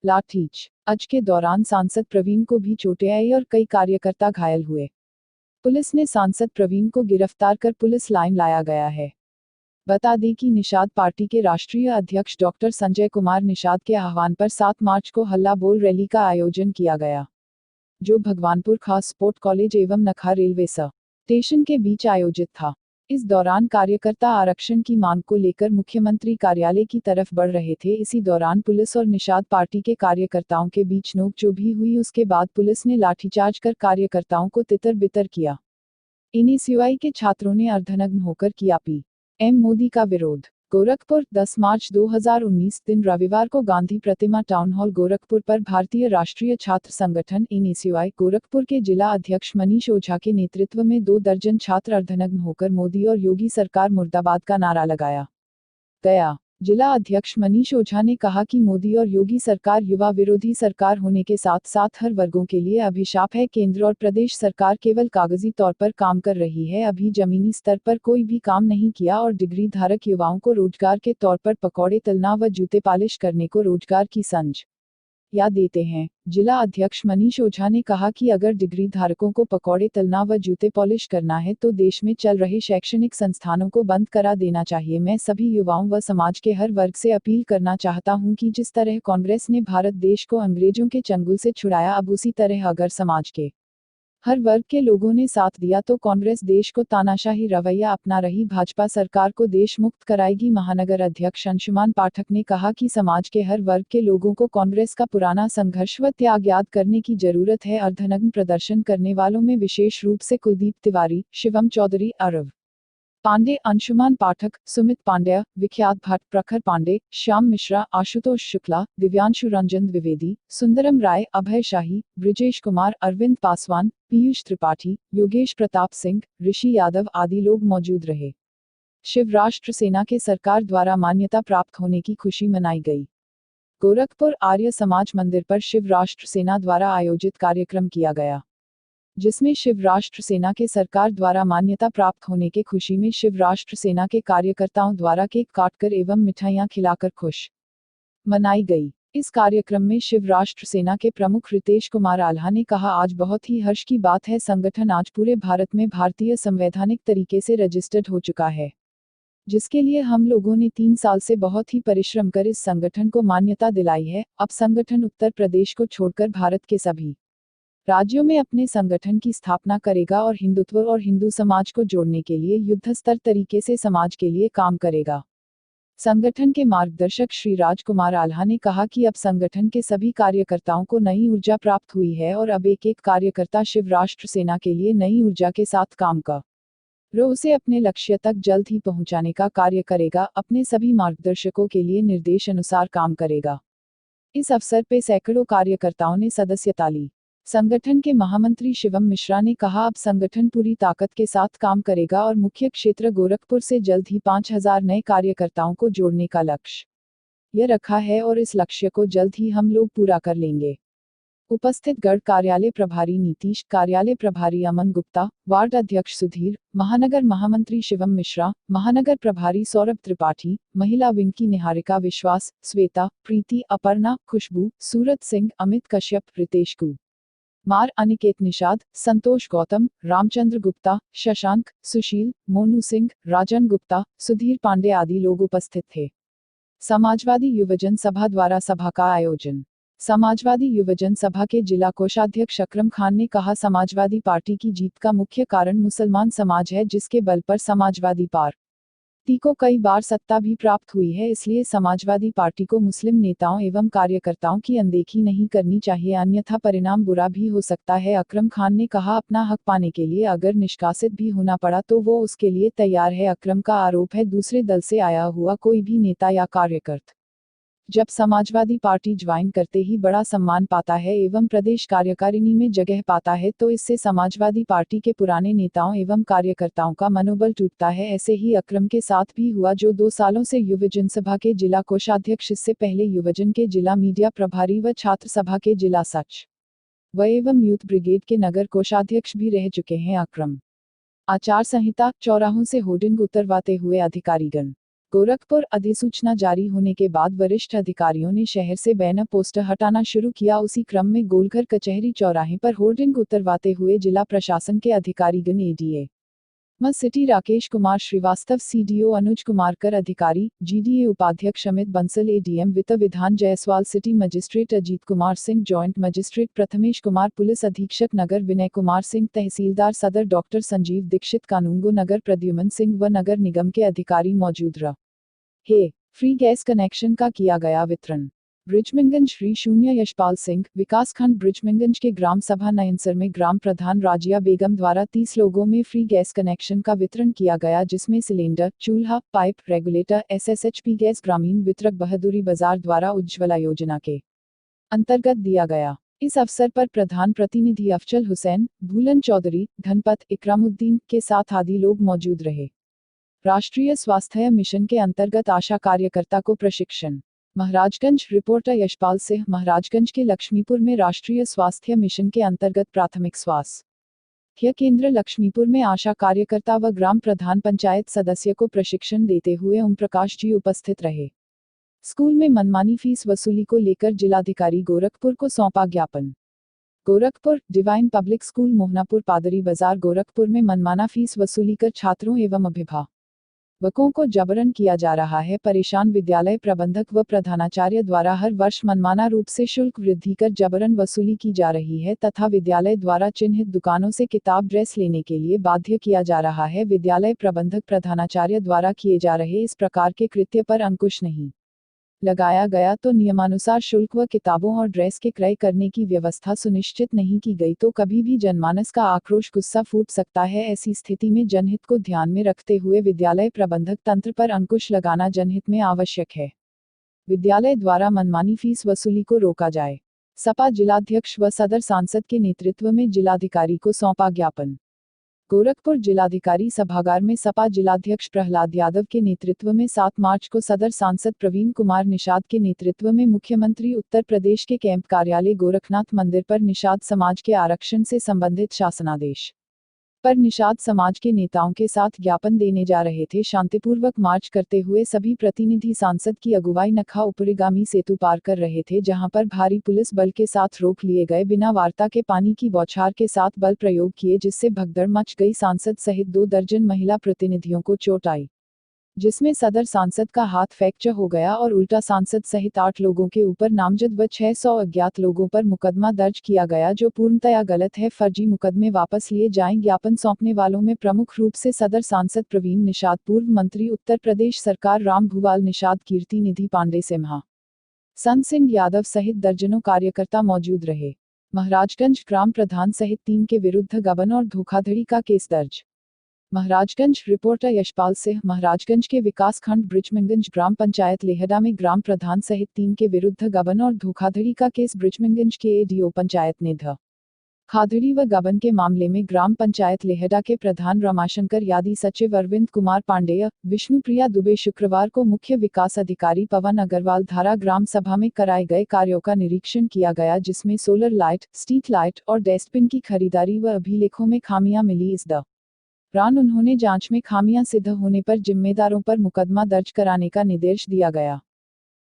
लाठीचार्ज के दौरान सांसद प्रवीण को भी चोटें आई और कई कार्यकर्ता घायल हुए। पुलिस ने सांसद प्रवीण को गिरफ्तार कर पुलिस लाइन लाया गया है। बता दें कि निषाद पार्टी के राष्ट्रीय अध्यक्ष डॉक्टर संजय कुमार निषाद के आह्वान पर 7 मार्च को हल्ला बोल रैली का आयोजन किया गया, जो भगवानपुर खास स्पोर्ट कॉलेज एवं नखा रेलवे स्टेशन के बीच आयोजित था। इस दौरान कार्यकर्ता आरक्षण की मांग को लेकर मुख्यमंत्री कार्यालय की तरफ बढ़ रहे थे। इसी दौरान पुलिस और निषाद पार्टी के कार्यकर्ताओं के बीच नोकझोंक भी हुई। उसके बाद पुलिस ने लाठीचार्ज कर कार्यकर्ताओं को तितर बितर किया। एनएसयूआई के छात्रों ने अर्धनग्न होकर किया पीएम मोदी का विरोध। गोरखपुर 10 मार्च 2019 दिन रविवार को गांधी प्रतिमा टाउन हॉल गोरखपुर पर भारतीय राष्ट्रीय छात्र संगठन एनएसयूआई गोरखपुर के जिला अध्यक्ष मनीष ओझा के नेतृत्व में 2 दर्जन छात्र अर्धनग्न होकर मोदी और योगी सरकार मुर्दाबाद का नारा लगाया गया। जिला अध्यक्ष मनीष ओझा ने कहा कि मोदी और योगी सरकार युवा विरोधी सरकार होने के साथ साथ हर वर्गों के लिए अभिशाप है। केंद्र और प्रदेश सरकार केवल कागजी तौर पर काम कर रही है, अभी जमीनी स्तर पर कोई भी काम नहीं किया और डिग्री धारक युवाओं को रोजगार के तौर पर पकौड़े तलना व जूते पॉलिश करने को रोजगार की संज्ञा देते हैं। जिला अध्यक्ष मनीष ओझा ने कहा कि अगर डिग्री धारकों को पकौड़े तलना व जूते पॉलिश करना है तो देश में चल रहे शैक्षणिक संस्थानों को बंद करा देना चाहिए। मैं सभी युवाओं व समाज के हर वर्ग से अपील करना चाहता हूं कि जिस तरह कांग्रेस ने भारत देश को अंग्रेजों के चंगुल से छुड़ाया, अब उसी तरह अगर समाज के हर वर्ग के लोगों ने साथ दिया तो कांग्रेस देश को तानाशाही रवैया अपना रही भाजपा सरकार को देश मुक्त कराएगी। महानगर अध्यक्ष अंशुमान पाठक ने कहा कि समाज के हर वर्ग के लोगों को कांग्रेस का पुराना संघर्ष व त्याग याद करने की जरूरत है। अर्धनग्न प्रदर्शन करने वालों में विशेष रूप से कुलदीप तिवारी, शिवम चौधरी, अरव पांडे, अंशुमान पाठक, सुमित पांड्या, विख्यात भट्ट, प्रखर पांडे, श्याम मिश्रा, आशुतोष शुक्ला, दिव्यांशु रंजन द्विवेदी, सुंदरम राय, अभय शाही, ब्रिजेश कुमार, अरविंद पासवान, पीयूष त्रिपाठी, योगेश प्रताप सिंह, ऋषि यादव आदि लोग मौजूद रहे। शिव राष्ट्र सेना के सरकार द्वारा मान्यता प्राप्त होने की खुशी मनाई गई। गोरखपुर आर्य समाज मंदिर पर शिव राष्ट्र सेना द्वारा आयोजित कार्यक्रम किया गया, जिसमें शिव राष्ट्र सेना के सरकार द्वारा मान्यता प्राप्त होने के खुशी में शिव राष्ट्र सेना के कार्यकर्ताओं द्वारा केक काटकर एवं मिठाइयां खिलाकर खुश मनाई गई। इस कार्यक्रम में शिव राष्ट्र सेना के प्रमुख रितेश कुमार आल्हा ने कहा, आज बहुत ही हर्ष की बात है, संगठन आज पूरे भारत में भारतीय संवैधानिक तरीके से रजिस्टर्ड हो चुका है, जिसके लिए हम लोगों ने 3 साल से बहुत ही परिश्रम कर इस संगठन को मान्यता दिलाई है। अब संगठन उत्तर प्रदेश को छोड़कर भारत के सभी राज्यों में अपने संगठन की स्थापना करेगा और हिंदुत्व और हिंदू समाज को जोड़ने के लिए युद्धस्तर तरीके से समाज के लिए काम करेगा। संगठन के मार्गदर्शक श्री राजकुमार आल्हा ने कहा कि अब संगठन के सभी कार्यकर्ताओं को नई ऊर्जा प्राप्त हुई है और अब एक एक कार्यकर्ता शिव राष्ट्र सेना के लिए नई ऊर्जा के साथ काम कर उसे अपने लक्ष्य तक जल्द ही पहुंचाने का कार्य करेगा। अपने सभी मार्गदर्शकों के लिए निर्देश अनुसार काम करेगा। इस अवसर पे सैकड़ों कार्यकर्ताओं ने सदस्यता ली। संगठन के महामंत्री शिवम मिश्रा ने कहा, अब संगठन पूरी ताकत के साथ काम करेगा और मुख्य क्षेत्र गोरखपुर से जल्द ही 5000 नए कार्यकर्ताओं को जोड़ने का लक्ष्य रखा है और इस लक्ष्य को जल्द ही हम लोग पूरा कर लेंगे। उपस्थित गढ़ कार्यालय प्रभारी नीतीश, कार्यालय प्रभारी अमन गुप्ता, वार्ड अध्यक्ष सुधीर, महानगर महामंत्री शिवम मिश्रा, महानगर प्रभारी सौरभ त्रिपाठी, महिला विंग की निहारिका विश्वास, श्वेता, प्रीति, अपर्णा, खुशबू, सूरत सिंह, अमित कश्यप, रितेश कुमार, अनिकेत निषाद, संतोष गौतम, रामचंद्र गुप्ता, शशांक, सुशील, मोनू सिंह, राजन गुप्ता, सुधीर पांडे आदि लोग उपस्थित थे। समाजवादी युवजन सभा द्वारा सभा का आयोजन। समाजवादी युवजन सभा के जिला कोषाध्यक्ष अकरम खान ने कहा, समाजवादी पार्टी की जीत का मुख्य कारण मुसलमान समाज है, जिसके बल पर समाजवादी पार्टी को कई बार सत्ता भी प्राप्त हुई है। इसलिए समाजवादी पार्टी को मुस्लिम नेताओं एवं कार्यकर्ताओं की अनदेखी नहीं करनी चाहिए, अन्यथा परिणाम बुरा भी हो सकता है। अकरम खान ने कहा, अपना हक पाने के लिए अगर निष्कासित भी होना पड़ा तो वो उसके लिए तैयार है। अकरम का आरोप है, दूसरे दल से आया हुआ कोई भी नेता या कार्यकर्ता जब समाजवादी पार्टी ज्वाइन करते ही बड़ा सम्मान पाता है एवं प्रदेश कार्यकारिणी में जगह पाता है, तो इससे समाजवादी पार्टी के पुराने नेताओं एवं कार्यकर्ताओं का मनोबल टूटता है। ऐसे ही अकरम के साथ भी हुआ, जो 2 सालों से युवजन सभा के जिला कोषाध्यक्ष, इससे पहले युवजन के जिला मीडिया प्रभारी व छात्र सभा के जिला सचिव एवं यूथ ब्रिगेड के नगर कोषाध्यक्ष भी रह चुके हैं। अकरम आचार संहिता, चौराहों से होर्डिंग उतरवाते हुए अधिकारीगण। गोरखपुर अधिसूचना जारी होने के बाद वरिष्ठ अधिकारियों ने शहर से बैनर पोस्टर हटाना शुरू किया। उसी क्रम में गोलघर कचहरी चौराहे पर होर्डिंग उतरवाते हुए जिला प्रशासन के अधिकारीगण एडीए म सिटी राकेश कुमार श्रीवास्तव, सीडीओ अनुज कुमारकर, अधिकारी जीडीए उपाध्यक्ष अमित बंसल, एडीएम वित्त विधान Jaiswal, city magistrate Ajit Kumar Singh, joint magistrate Prathamesh Kumar, police अधीक्षक नगर विनय कुमार सिंह, तहसीलदार सदर डॉक्टर संजीव दीक्षित, कानूनगो नगर प्रद्युमन सिंह व नगर निगम के अधिकारी मौजूद रहे। फ्री गैस कनेक्शन का किया गया वितरण। ब्रिजमंगंज श्री शून्य यशपाल सिंह, विकासखंड ब्रिजमंगंज के ग्राम सभा नयनसर में ग्राम प्रधान राजिया बेगम द्वारा 30 लोगों में फ्री गैस कनेक्शन का वितरण किया गया, जिसमें सिलेंडर, चूल्हा, पाइप, रेगुलेटर, एसएसएचपी गैस ग्रामीण वितरक बहादुरी बाजार द्वारा उज्ज्वला योजना के अंतर्गत दिया गया। इस अवसर पर प्रधान प्रतिनिधि अफजल हुसैन, भूलन चौधरी, धनपत, इकरामुद्दीन के साथ आदि लोग मौजूद रहे। राष्ट्रीय स्वास्थ्य मिशन के अंतर्गत आशा कार्यकर्ता को प्रशिक्षण। महाराजगंज, रिपोर्टर यशपाल सिंह। महाराजगंज के लक्ष्मीपुर में राष्ट्रीय स्वास्थ्य मिशन के अंतर्गत प्राथमिक स्वास्थ्य केंद्र लक्ष्मीपुर में आशा कार्यकर्ता व ग्राम प्रधान पंचायत सदस्य को प्रशिक्षण देते हुए ओम प्रकाश जी उपस्थित रहे। स्कूल में मनमानी फीस वसूली को लेकर जिलाधिकारी गोरखपुर को सौंपा ज्ञापन। Gorakhpur divine public school Mohanapur पादरी बाजार गोरखपुर में मनमाना फीस वसूली कर छात्रों एवं अभिभावकों को जबरन किया जा रहा है। परेशान विद्यालय प्रबंधक व प्रधानाचार्य द्वारा हर वर्ष मनमाना रूप से शुल्क वृद्धि कर जबरन वसूली की जा रही है तथा विद्यालय द्वारा चिन्हित दुकानों से किताब ड्रेस लेने के लिए बाध्य किया जा रहा है। विद्यालय प्रबंधक प्रधानाचार्य द्वारा किए जा रहे इस प्रकार के कृत्य पर अंकुश नहीं लगाया गया तो नियमानुसार शुल्क व किताबों और ड्रेस के क्रय करने की व्यवस्था सुनिश्चित नहीं की गई तो कभी भी जनमानस का आक्रोश गुस्सा फूट सकता है। ऐसी स्थिति में जनहित को ध्यान में रखते हुए विद्यालय प्रबंधक तंत्र पर अंकुश लगाना जनहित में आवश्यक है। विद्यालय द्वारा मनमानी फीस वसूली को रोका जाए। सपा जिलाध्यक्ष व सदर सांसद के नेतृत्व में जिलाधिकारी को सौंपा ज्ञापन। गोरखपुर जिलाधिकारी सभागार में सपा जिलाध्यक्ष प्रहलाद यादव के नेतृत्व में 7 मार्च को सदर सांसद प्रवीण कुमार निषाद के नेतृत्व में मुख्यमंत्री उत्तर प्रदेश के कैंप कार्यालय गोरखनाथ मंदिर पर निषाद समाज के आरक्षण से संबंधित शासनादेश पर निषाद समाज के नेताओं के साथ ज्ञापन देने जा रहे थे। शांतिपूर्वक मार्च करते हुए सभी प्रतिनिधि सांसद की अगुवाई नखा ऊपरीगामी सेतु पार कर रहे थे, जहां पर भारी पुलिस बल के साथ रोक लिए गए। बिना वार्ता के पानी की बौछार के साथ बल प्रयोग किए, जिससे भगदड़ मच गई। सांसद सहित 2 दर्जन महिला प्रतिनिधियों को चोट आई, जिसमें सदर सांसद का हाथ फ्रैक्चर हो गया और उल्टा सांसद सहित 8 लोगों के ऊपर नामजद व 600 अज्ञात लोगों पर मुकदमा दर्ज किया गया, जो पूर्णतया गलत है। फर्जी मुकदमे वापस लिए जाएं। ज्ञापन सौंपने वालों में प्रमुख रूप से सदर सांसद प्रवीण निषाद, पूर्व मंत्री उत्तर प्रदेश सरकार राम भूपाल निषाद, कीर्ति निधि पांडे सिम्हा, सन सिंह यादव सहित दर्जनों कार्यकर्ता मौजूद रहे। महाराजगंज ग्राम प्रधान सहित 3 के विरुद्ध गबन और धोखाधड़ी का केस दर्ज। महाराजगंज, रिपोर्टर यशपाल सिंह। महाराजगंज के विकासखंड ब्रिजमंगंज ग्राम पंचायत लेहड़ा में ग्राम प्रधान सहित 3 के विरुद्ध गबन और धोखाधड़ी का केस ब्रिजमंगंज के एडीओ पंचायत ने धोखाधड़ी व गबन के मामले में ग्राम पंचायत लेहड़ा के प्रधान रमाशंकर यादव, सचिव अरविंद कुमार पांडेय, विष्णुप्रिया दुबे शुक्रवार को मुख्य विकास अधिकारी पवन अग्रवाल धारा ग्राम सभा में कराए गए कार्यों का निरीक्षण किया गया, जिसमें सोलर लाइट, स्ट्रीट लाइट और डस्टबिन की खरीदारी व अभिलेखों में खामियां मिली। इस दौरान उन्होंने जांच में खामियां सिद्ध होने पर जिम्मेदारों पर मुकदमा दर्ज कराने का निर्देश दिया गया।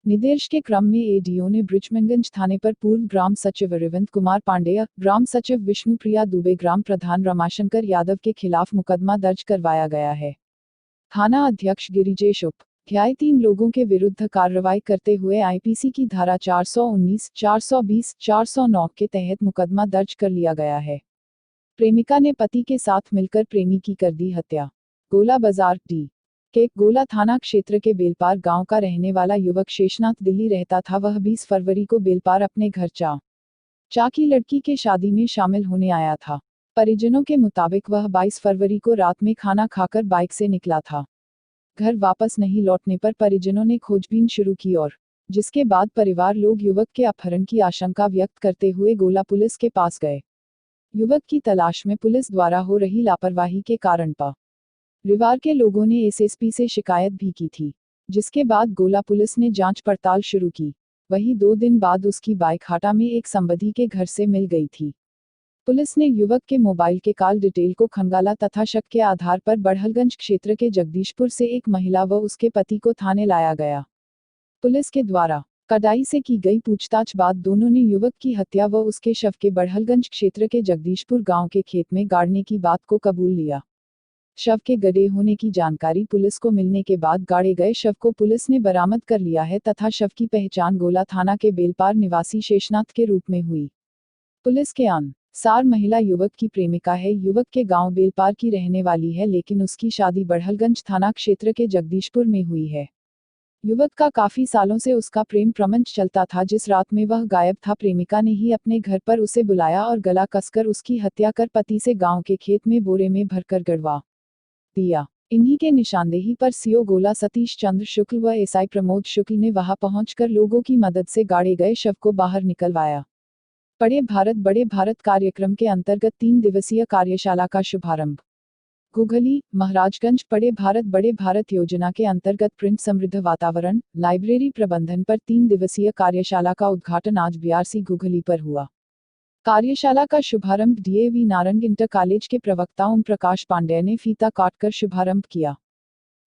निर्देश के क्रम में एडीओ ने ब्रिजमंगंज थाने पर पूर्व ग्राम सचिव अरविंद कुमार पांडेय, ग्राम सचिव विष्णुप्रिया दुबे, ग्राम प्रधान रमाशंकर यादव के खिलाफ मुकदमा दर्ज करवाया गया है। थाना अध्यक्ष गिरिजेश उपाध्याय 3 लोगों के विरुद्ध कार्रवाई करते हुए आईपीसी की धारा 419, 420, 409 के तहत मुकदमा दर्ज कर लिया गया है। प्रेमिका ने पति के साथ मिलकर प्रेमी की कर दी हत्या। गोला बाजार डी के गोला थाना क्षेत्र के बेलपार गांव का रहने वाला युवक शेषनाथ दिल्ली रहता था। वह 20 फरवरी को बेलपार अपने घर चाचा की लड़की के शादी में शामिल होने आया था। परिजनों के मुताबिक वह 22 फरवरी को रात में खाना खाकर बाइक से निकला था। घर वापस नहीं लौटने पर परिजनों ने खोजबीन शुरू की और जिसके बाद परिवार लोग युवक के अपहरण की आशंका व्यक्त करते हुए गोला पुलिस के पास गए। युवक की तलाश में पुलिस द्वारा हो रही लापरवाही के कारण परिवार के लोगों ने एसएसपी से शिकायत भी की थी, जिसके बाद गोला पुलिस ने जांच पड़ताल शुरू की। वहीं 2 दिन बाद उसकी बाइक हाटा में एक संबंधी के घर से मिल गई थी। पुलिस ने युवक के मोबाइल के कॉल डिटेल को खंगाला तथा शक के आधार पर बड़हलगंज क्षेत्र के जगदीशपुर से एक महिला व उसके पति को थाने लाया गया। पुलिस के द्वारा कड़ाई से की गई पूछताछ बाद दोनों ने युवक की हत्या व उसके शव के बड़हलगंज क्षेत्र के जगदीशपुर गांव के खेत में गाड़ने की बात को कबूल लिया। शव के गड़े होने की जानकारी पुलिस को मिलने के बाद गाड़े गए शव को पुलिस ने बरामद कर लिया है तथा शव की पहचान गोला थाना के बेलपार निवासी शेषनाथ के रूप में हुई। पुलिस के अनुसार महिला युवक की प्रेमिका है। युवक के गांव बेलपार की रहने वाली है, लेकिन उसकी शादी बड़हलगंज थाना क्षेत्र के जगदीशपुर में हुई है। युवक का काफी सालों से उसका प्रेम प्रपंच चलता था। जिस रात में वह गायब था, प्रेमिका ने ही अपने घर पर उसे बुलाया और गला कसकर उसकी हत्या कर पति से गांव के खेत में बोरे में भरकर गड़वा दिया। इन्हीं के निशानदेही पर सीओ गोला सतीश चंद्र शुक्ल व एसआई प्रमोद शुक्ल ने वहां पहुंचकर लोगों की मदद से गाड़े गए शव को बाहर निकलवाया। पढ़े भारत बड़े भारत कार्यक्रम के अंतर्गत 3 दिवसीय कार्यशाला का शुभारंभ। घुघली, महाराजगंज। पढ़े भारत बड़े भारत योजना के अंतर्गत प्रिंट समृद्ध वातावरण लाइब्रेरी प्रबंधन पर 3 दिवसीय कार्यशाला का उद्घाटन आज बीआरसी घुघली पर हुआ। कार्यशाला का शुभारंभ डीएवी नारंग इंटर कॉलेज के प्रवक्ता ओम प्रकाश पांडेय ने फीता काटकर शुभारंभ किया।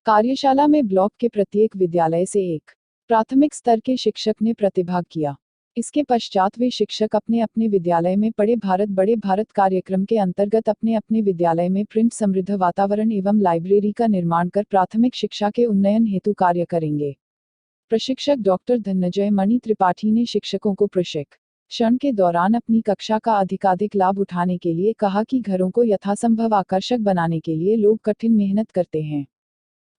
कार्यशाला में ब्लॉक के प्रत्येक विद्यालय से एक प्राथमिक स्तर के शिक्षक ने प्रतिभाग किया। इसके पश्चात वे शिक्षक अपने अपने विद्यालय में पढ़े भारत बड़े भारत कार्यक्रम के अंतर्गत अपने अपने विद्यालय में प्रिंट समृद्ध वातावरण एवं लाइब्रेरी का निर्माण कर प्राथमिक शिक्षा के उन्नयन हेतु कार्य करेंगे। प्रशिक्षक डॉक्टर धनंजय मणि त्रिपाठी ने शिक्षकों को प्रशिक्षण के दौरान अपनी कक्षा का अधिकाधिक लाभ उठाने के लिए कहा कि घरों को यथासंभव आकर्षक बनाने के लिए लोग कठिन मेहनत करते हैं।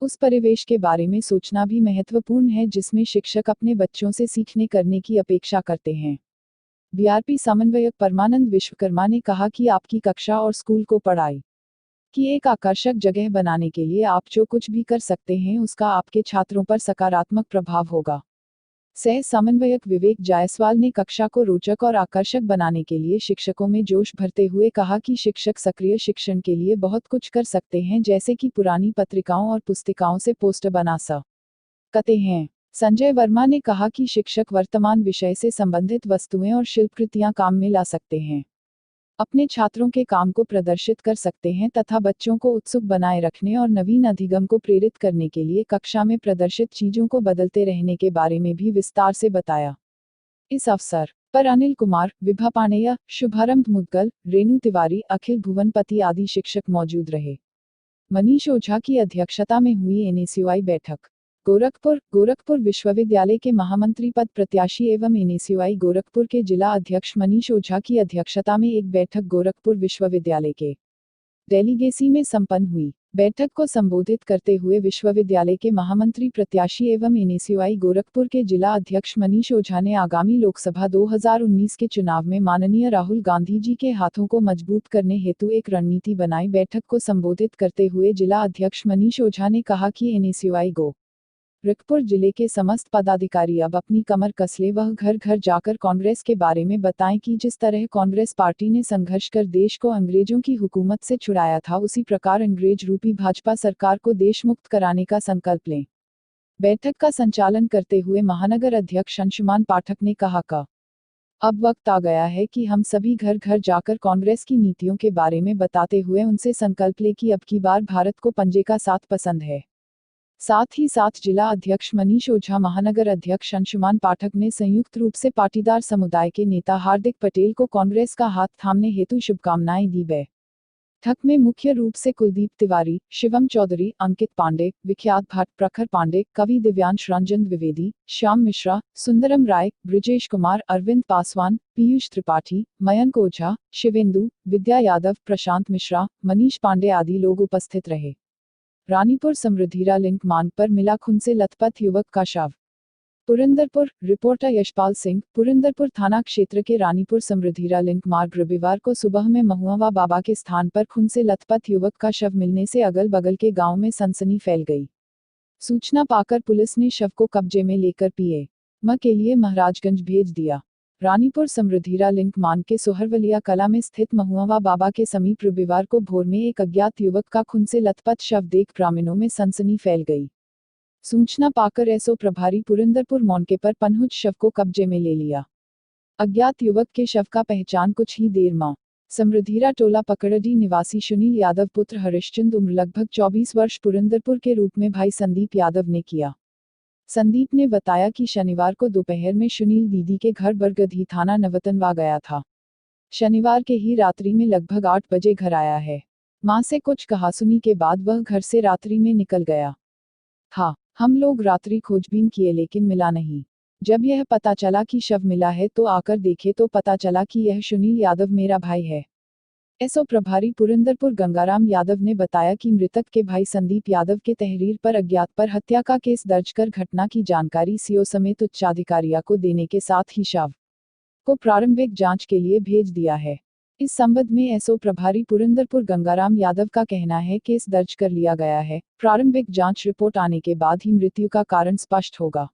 उस परिवेश के बारे में सोचना भी महत्वपूर्ण है जिसमें शिक्षक अपने बच्चों से सीखने करने की अपेक्षा करते हैं। बीआरपी समन्वयक परमानंद विश्वकर्मा ने कहा कि आपकी कक्षा और स्कूल को पढ़ाई की एक आकर्षक जगह बनाने के लिए आप जो कुछ भी कर सकते हैं उसका आपके छात्रों पर सकारात्मक प्रभाव होगा। सह समन्वयक विवेक जायसवाल ने कक्षा को रोचक और आकर्षक बनाने के लिए शिक्षकों में जोश भरते हुए कहा कि शिक्षक सक्रिय शिक्षण के लिए बहुत कुछ कर सकते हैं, जैसे कि पुरानी पत्रिकाओं और पुस्तिकाओं से पोस्टर बना सकते हैं। संजय वर्मा ने कहा कि शिक्षक वर्तमान विषय से संबंधित वस्तुएं और शिल्पकृतियां काम में ला सकते हैं, अपने छात्रों के काम को प्रदर्शित कर सकते हैं तथा बच्चों को उत्सुक बनाए रखने और नवीन अधिगम को प्रेरित करने के लिए कक्षा में प्रदर्शित चीजों को बदलते रहने के बारे में भी विस्तार से बताया। इस अवसर पर अनिल कुमार, विभा पांडेय, शुभारंभ मुदगल, रेणु तिवारी, अखिल भुवनपति आदि शिक्षक मौजूद रहे। मनीष ओझा की अध्यक्षता में हुई एनएसयूआई बैठक। गोरखपुर विश्वविद्यालय के महामंत्री पद प्रत्याशी एवं एनएसयूआई गोरखपुर के जिला अध्यक्ष मनीष ओझा की अध्यक्षता में एक बैठक गोरखपुर विश्वविद्यालय के डेलीगेसी में संपन्न हुई। बैठक को संबोधित करते हुए विश्वविद्यालय के महामंत्री प्रत्याशी एवं एनएसयूआई गोरखपुर के जिला अध्यक्ष मनीष ओझा ने आगामी लोकसभा 2019 के चुनाव में माननीय राहुल गांधी जी के हाथों को मजबूत करने हेतु एक रणनीति बनाई। बैठक को संबोधित करते हुए जिला अध्यक्ष मनीष ओझा ने कहा कि एनएसयूआई गोरखपुर जिले के समस्त पदाधिकारी अब अपनी कमर कस ले, वह घर घर जाकर कांग्रेस के बारे में बताएं कि जिस तरह कांग्रेस पार्टी ने संघर्ष कर देश को अंग्रेजों की हुकूमत से छुड़ाया था, उसी प्रकार अंग्रेज रूपी भाजपा सरकार को देश मुक्त कराने का संकल्प लें। बैठक का संचालन करते हुए महानगर अध्यक्ष अंशुमान पाठक ने कहा कि अब वक्त आ गया है कि हम सभी घर घर जाकर कांग्रेस की नीतियों के बारे में बताते हुए उनसे संकल्प लें कि अब की बार भारत को पंजे का साथ पसंद है। साथ ही साथ जिला अध्यक्ष मनीष ओझा, महानगर अध्यक्ष अंशुमान पाठक ने संयुक्त रूप से पाटीदार समुदाय के नेता हार्दिक पटेल को कांग्रेस का हाथ थामने हेतु शुभकामनाएं दी। बैठक में मुख्य रूप से कुलदीप तिवारी, शिवम चौधरी, अंकित पांडे, विख्यात भट्ट, प्रखर पांडे, कवि दिव्यांश रंजन द्विवेदी, श्याम मिश्रा, सुंदरम राय, ब्रिजेश कुमार, अरविंद पासवान, पीयूष त्रिपाठी, मयंक ओझा, शिवेंदु, विद्या यादव, प्रशांत मिश्रा, मनीष पांडे आदि लोग उपस्थित रहे। रानीपुर समृद्धिरा लिंक मार्ग पर मिला खून से लथपथ युवक का शव। पुरंदरपुर। रिपोर्टर यशपाल सिंह। पुरंदरपुर थाना क्षेत्र के रानीपुर समृद्धिरा लिंक मार्ग रविवार को सुबह में महुआ बाबा के स्थान पर खून से लथपथ युवक का शव मिलने से अगल बगल के गांव में सनसनी फैल गई। सूचना पाकर पुलिस ने शव को कब्जे में लेकर पीएम के लिए महाराजगंज भेज दिया। रानीपुर समृद्धिरा लिंक मार्ग के सोहरवलिया कला में स्थित महुआ बाबा के समीप रविवार को भोर में एक अज्ञात युवक का खून से लथपथ शव देख ग्रामीणों में सनसनी फैल गई। सूचना पाकर एसओ प्रभारी पुरंदरपुर मौके पर पहुंच शव को कब्जे में ले लिया। अज्ञात युवक के शव का पहचान कुछ ही देर में समृद्धिरा टोला पकड़डी निवासी सुनील यादव पुत्र हरिश्चंद उम्र लगभग 24 वर्ष पुरंदरपुर के रूप में भाई संदीप यादव ने किया। संदीप ने बताया कि शनिवार को दोपहर में सुनील दीदी के घर बरगधी थाना नवतनवा गया था। शनिवार के ही रात्रि में लगभग 8 बजे घर आया है। माँ से कुछ कहासुनी के बाद वह घर से रात्रि में निकल गया था। हम लोग रात्रि खोजबीन किए लेकिन मिला नहीं। जब यह पता चला कि शव मिला है तो आकर देखे तो पता चला कि यह सुनील यादव मेरा भाई है। एसओ प्रभारी पुरिंदरपुर गंगाराम यादव ने बताया कि मृतक के भाई संदीप यादव के तहरीर पर अज्ञात पर हत्या का केस दर्ज कर घटना की जानकारी सीओ समेत उच्चाधिकारियों को देने के साथ ही शव को प्रारंभिक जांच के लिए भेज दिया है। इस संबंध में एसओ प्रभारी पुरिंदरपुर गंगाराम यादव का कहना है केस दर्ज कर लिया गया है, प्रारंभिक जांच रिपोर्ट आने के बाद ही मृत्यु का कारण स्पष्ट होगा।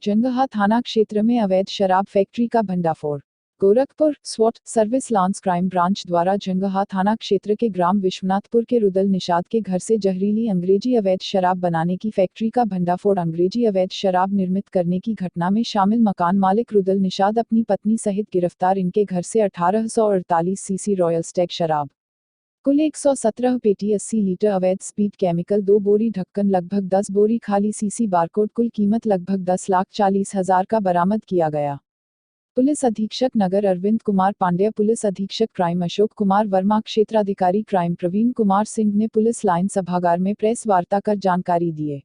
जंगहा थाना क्षेत्र में अवैध शराब फैक्ट्री का भंडाफोड़। गोरखपुर स्वॉट सर्विस लांस क्राइम ब्रांच द्वारा जंगहा थाना क्षेत्र के ग्राम विश्वनाथपुर के रुदल निषाद के घर से जहरीली अंग्रेजी अवैध शराब बनाने की फैक्ट्री का भंडाफोड़। अंग्रेजी अवैध शराब निर्मित करने की घटना में शामिल मकान मालिक रुदल निषाद अपनी पत्नी सहित गिरफ्तार। इनके घर से 1848 सीसी रॉयल स्टैग शराब, कुल 117 पेटी 80 लीटर अवैध स्पीड केमिकल, 2 बोरी ढक्कन लगभग 10 बोरी खाली सीसी बारकोड, कुल कीमत लगभग 10,40,000 का बरामद किया गया। पुलिस अधीक्षक नगर अरविंद कुमार पांड्या, पुलिस अधीक्षक क्राइम अशोक कुमार वर्मा, क्षेत्राधिकारी क्राइम प्रवीण कुमार सिंह ने पुलिस लाइन सभागार में प्रेस वार्ता कर जानकारी दिए।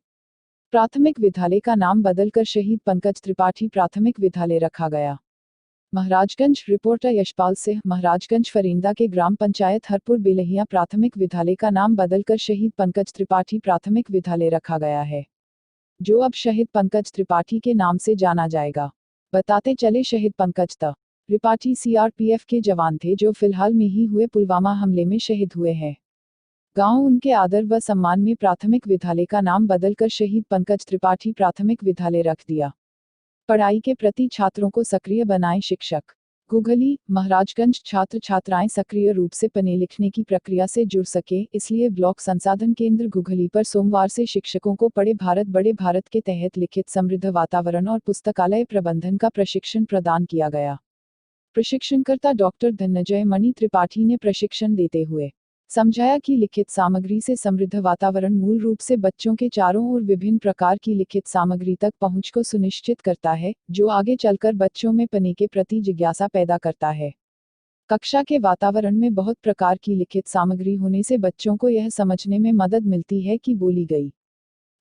प्राथमिक विद्यालय का नाम बदलकर शहीद पंकज त्रिपाठी प्राथमिक विद्यालय रखा गया। महाराजगंज रिपोर्टर यशपाल सिंह। महाराजगंज फरेंदा के ग्राम पंचायत हरपुर बेलहिया प्राथमिक विद्यालय का नाम बदलकर शहीद पंकज त्रिपाठी प्राथमिक विद्यालय रखा गया है, जो अब शहीद पंकज त्रिपाठी के नाम से जाना जाएगा। बताते चले शहीद पंकज त्रिपाठी सीआरपीएफ के जवान थे जो फिलहाल में ही हुए पुलवामा हमले में शहीद हुए हैं। गांव उनके आदर व सम्मान में प्राथमिक विद्यालय का नाम बदलकर शहीद पंकज त्रिपाठी प्राथमिक विद्यालय रख दिया। पढ़ाई के प्रति छात्रों को सक्रिय बनाएं शिक्षक। गुगली महाराजगंज छात्र छात्राएं सक्रिय रूप से पढ़ने लिखने की प्रक्रिया से जुड़ सके, इसलिए ब्लॉक संसाधन केंद्र गुगली पर सोमवार से शिक्षकों को पढ़े भारत बड़े भारत के तहत लिखित समृद्ध वातावरण और पुस्तकालय प्रबंधन का प्रशिक्षण प्रदान किया गया। प्रशिक्षणकर्ता डॉक्टर धनंजय मणि त्रिपाठी ने प्रशिक्षण देते हुए समझाया कि लिखित सामग्री से समृद्ध वातावरण मूल रूप से बच्चों के चारों ओर विभिन्न प्रकार की लिखित सामग्री तक पहुंच को सुनिश्चित करता है, जो आगे चलकर बच्चों में पढ़ने के प्रति जिज्ञासा पैदा करता है। कक्षा के वातावरण में बहुत प्रकार की लिखित सामग्री होने से बच्चों को यह समझने में मदद मिलती है कि बोली गई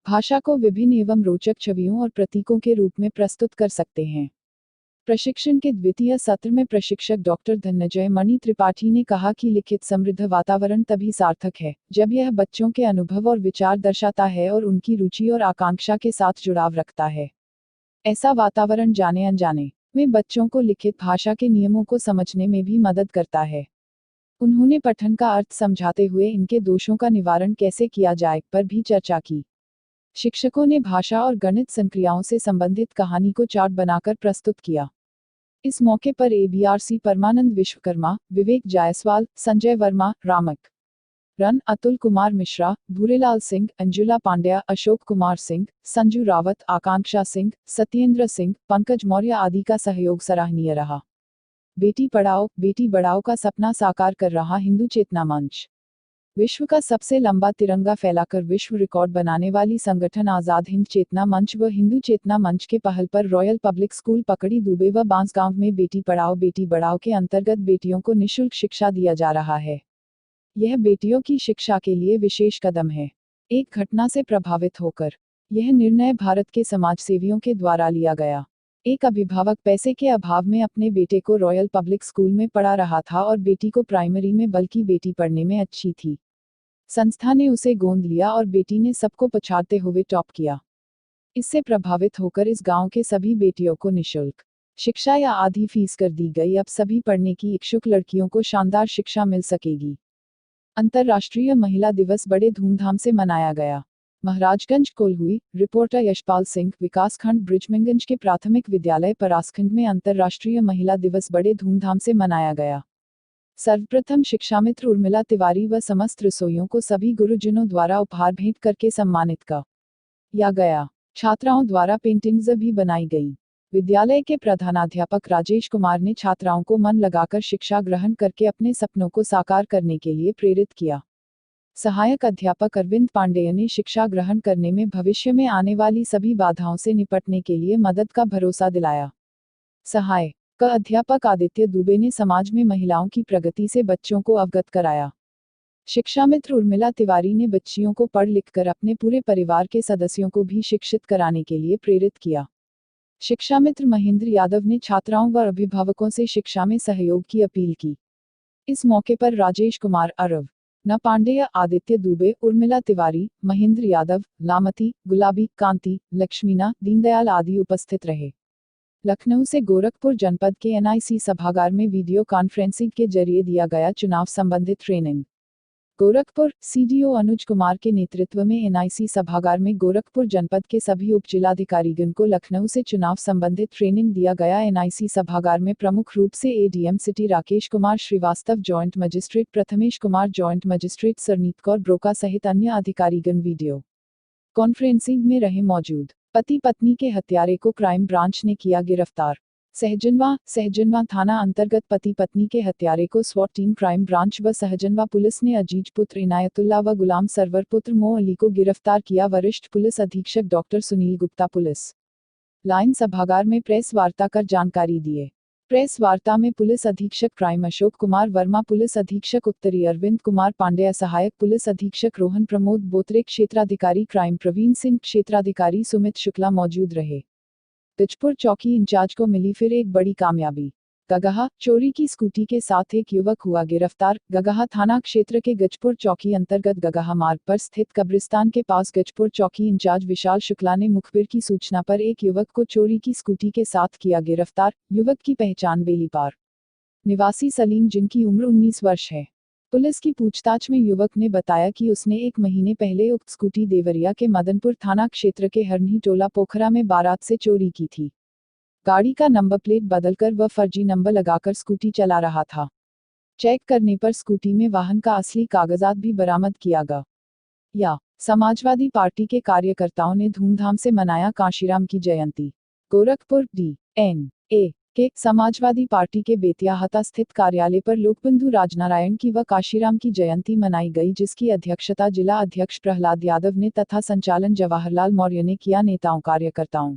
भाषा को विभिन्न एवं रोचक छवियों और प्रतीकों के रूप में प्रस्तुत कर सकते हैं। प्रशिक्षण के द्वितीय सत्र में प्रशिक्षक डॉक्टर धनंजय मणि त्रिपाठी ने कहा कि लिखित समृद्ध वातावरण तभी सार्थक है जब यह बच्चों के अनुभव और विचार दर्शाता है और उनकी रुचि और आकांक्षा के साथ जुड़ाव रखता है। ऐसा वातावरण जाने अनजाने में बच्चों को लिखित भाषा के नियमों को समझने में भी मदद करता है। उन्होंने पठन का अर्थ समझाते हुए इनके दोषों का निवारण कैसे किया जाए पर भी चर्चा की। शिक्षकों ने भाषा और गणित संक्रियाओं से संबंधित कहानी को चार्ट बनाकर प्रस्तुत किया। इस मौके पर एबीआरसी परमानंद विश्वकर्मा, विवेक जायसवाल, संजय वर्मा, रामक रन, अतुल कुमार मिश्रा, भूरेलाल सिंह, अंजुला पांड्या, अशोक कुमार सिंह, संजू रावत, आकांक्षा सिंह, सत्येंद्र सिंह, पंकज मौर्य आदि का सहयोग सराहनीय रहा। बेटी पढ़ाओ बेटी बढ़ाओ का सपना साकार कर रहा हिंदू चेतना मंच। विश्व का सबसे लंबा तिरंगा फैलाकर विश्व रिकॉर्ड बनाने वाली संगठन आजाद हिंद चेतना मंच व हिंदू चेतना मंच के पहल पर रॉयल पब्लिक स्कूल पकड़ी दुबे व बांसगांव में बेटी पढ़ाओ बेटी बढ़ाओ के अंतर्गत बेटियों को निःशुल्क शिक्षा दिया जा रहा है। यह बेटियों की शिक्षा के लिए विशेष कदम है। एक घटना से प्रभावित होकर यह निर्णय भारत के समाजसेवियों के द्वारा लिया गया। एक अभिभावक पैसे के अभाव में अपने बेटे को रॉयल पब्लिक स्कूल में पढ़ा रहा था और बेटी को प्राइमरी में, बल्कि बेटी पढ़ने में अच्छी थी। संस्था ने उसे गोद लिया और बेटी ने सबको पछाड़ते हुए टॉप किया। इससे प्रभावित होकर इस गांव के सभी बेटियों को निःशुल्क शिक्षा या आधी फीस कर दी गई। अब सभी पढ़ने की इच्छुक लड़कियों को शानदार शिक्षा मिल सकेगी। अंतर्राष्ट्रीय महिला दिवस बड़े धूमधाम से मनाया गया। महाराजगंज कोल हुई। रिपोर्टर यशपाल सिंह। विकासखंड ब्रिजमंगंज के प्राथमिक विद्यालय परासखंड में अंतर्राष्ट्रीय महिला दिवस बड़े धूमधाम से मनाया गया। सर्वप्रथम शिक्षामित्र उर्मिला तिवारी व समस्त रसोइयों को सभी गुरुजनों द्वारा उपहार भेंट करके सम्मानित किया गया। छात्राओं द्वारा पेंटिंग्स भी बनाई गई। विद्यालय के प्रधानाध्यापक राजेश कुमार ने छात्राओं को मन लगाकर शिक्षा ग्रहण करके अपने सपनों को साकार करने के लिए प्रेरित किया। सहायक अध्यापक अरविंद पांडेय ने शिक्षा ग्रहण करने में भविष्य में आने वाली सभी बाधाओं से निपटने के लिए मदद का भरोसा दिलाया। सहायक अध्यापक आदित्य दुबे ने समाज में महिलाओं की प्रगति से बच्चों को अवगत कराया। शिक्षा मित्र उर्मिला तिवारी ने बच्चियों को पढ़ लिखकर अपने पूरे परिवार के सदस्यों को भी शिक्षित कराने के लिए प्रेरित किया। शिक्षा मित्र महेंद्र यादव ने छात्राओं व अभिभावकों से शिक्षा में सहयोग की अपील की। इस मौके पर राजेश कुमार, अरव न पांडेय, आदित्य दुबे, उर्मिला तिवारी, महेंद्र यादव, लामती, गुलाबी, कांति, लक्ष्मीना, दीनदयाल आदि उपस्थित रहे। लखनऊ से गोरखपुर जनपद के एनआईसी सभागार में वीडियो कॉन्फ्रेंसिंग के जरिए दिया गया चुनाव संबंधित ट्रेनिंग। गोरखपुर सीडीओ अनुज कुमार के नेतृत्व में एनआईसी सभागार में गोरखपुर जनपद के सभी उप जिलाधिकारीगण को लखनऊ से चुनाव संबंधित ट्रेनिंग दिया गया। एनआईसी सभागार में प्रमुख रूप से ADM city Rakesh Kumar Srivastava, joint magistrate Prathamesh Kumar, joint magistrate Sarneet Kaur Broka सहित अन्य अधिकारीगण वीडियो कॉन्फ्रेंसिंग में रहे मौजूद। पति पत्नी के हत्यारे को क्राइम ब्रांच ने किया गिरफ्तार। सहजनवा थाना अंतर्गत पति पत्नी के हत्यारे को स्वॉट टीम, क्राइम ब्रांच व सहजनवा पुलिस ने अजीज पुत्र इनायतुल्लाह व गुलाम सरवर पुत्र मो अली को गिरफ्तार किया। वरिष्ठ पुलिस अधीक्षक doctor Sunil Gupta police line सभागार में प्रेस वार्ता कर जानकारी दिए। प्रेस वार्ता में पुलिस अधीक्षक क्राइम अशोक कुमार वर्मा, पुलिस अधीक्षक उत्तरी अरविंद कुमार पांडेय, सहायक पुलिस अधीक्षक रोहन प्रमोद बोत्रे, क्षेत्राधिकारी क्राइम प्रवीण सिंह, क्षेत्राधिकारी सुमित शुक्ला मौजूद रहे। गजपुर चौकी इंचार्ज को मिली फिर एक बड़ी कामयाबी। गगहा चोरी की स्कूटी के साथ एक युवक हुआ गिरफ्तार। गगहा थाना क्षेत्र के गजपुर चौकी अंतर्गत गगहा मार्ग पर स्थित कब्रिस्तान के पास गजपुर चौकी इंचार्ज विशाल शुक्ला ने मुखबिर की सूचना पर एक युवक को चोरी की स्कूटी के साथ किया गिरफ्तार। युवक की पहचान बेलीपार निवासी सलीम, जिनकी उम्र 19 वर्ष है। पुलिस की पूछताछ में युवक ने बताया कि उसने 1 महीने पहले उक्त स्कूटी देवरिया के मदनपुर थाना क्षेत्र के हरनी टोला पोखरा में बारात से चोरी की थी। गाड़ी का नंबर प्लेट बदलकर वह फर्जी नंबर लगाकर स्कूटी चला रहा था। चेक करने पर स्कूटी में वाहन का असली कागजात भी बरामद किया गया। समाजवादी पार्टी के कार्यकर्ताओं ने धूमधाम से मनाया कांशीराम की जयंती। गोरखपुर DNA के समाजवादी पार्टी के बेतियाहता स्थित कार्यालय पर लोकबंधु राजनारायण की व काशीराम की जयंती मनाई गई, जिसकी अध्यक्षता जिला अध्यक्ष प्रहलाद यादव ने तथा संचालन जवाहरलाल मौर्य ने किया। नेताओं कार्यकर्ताओं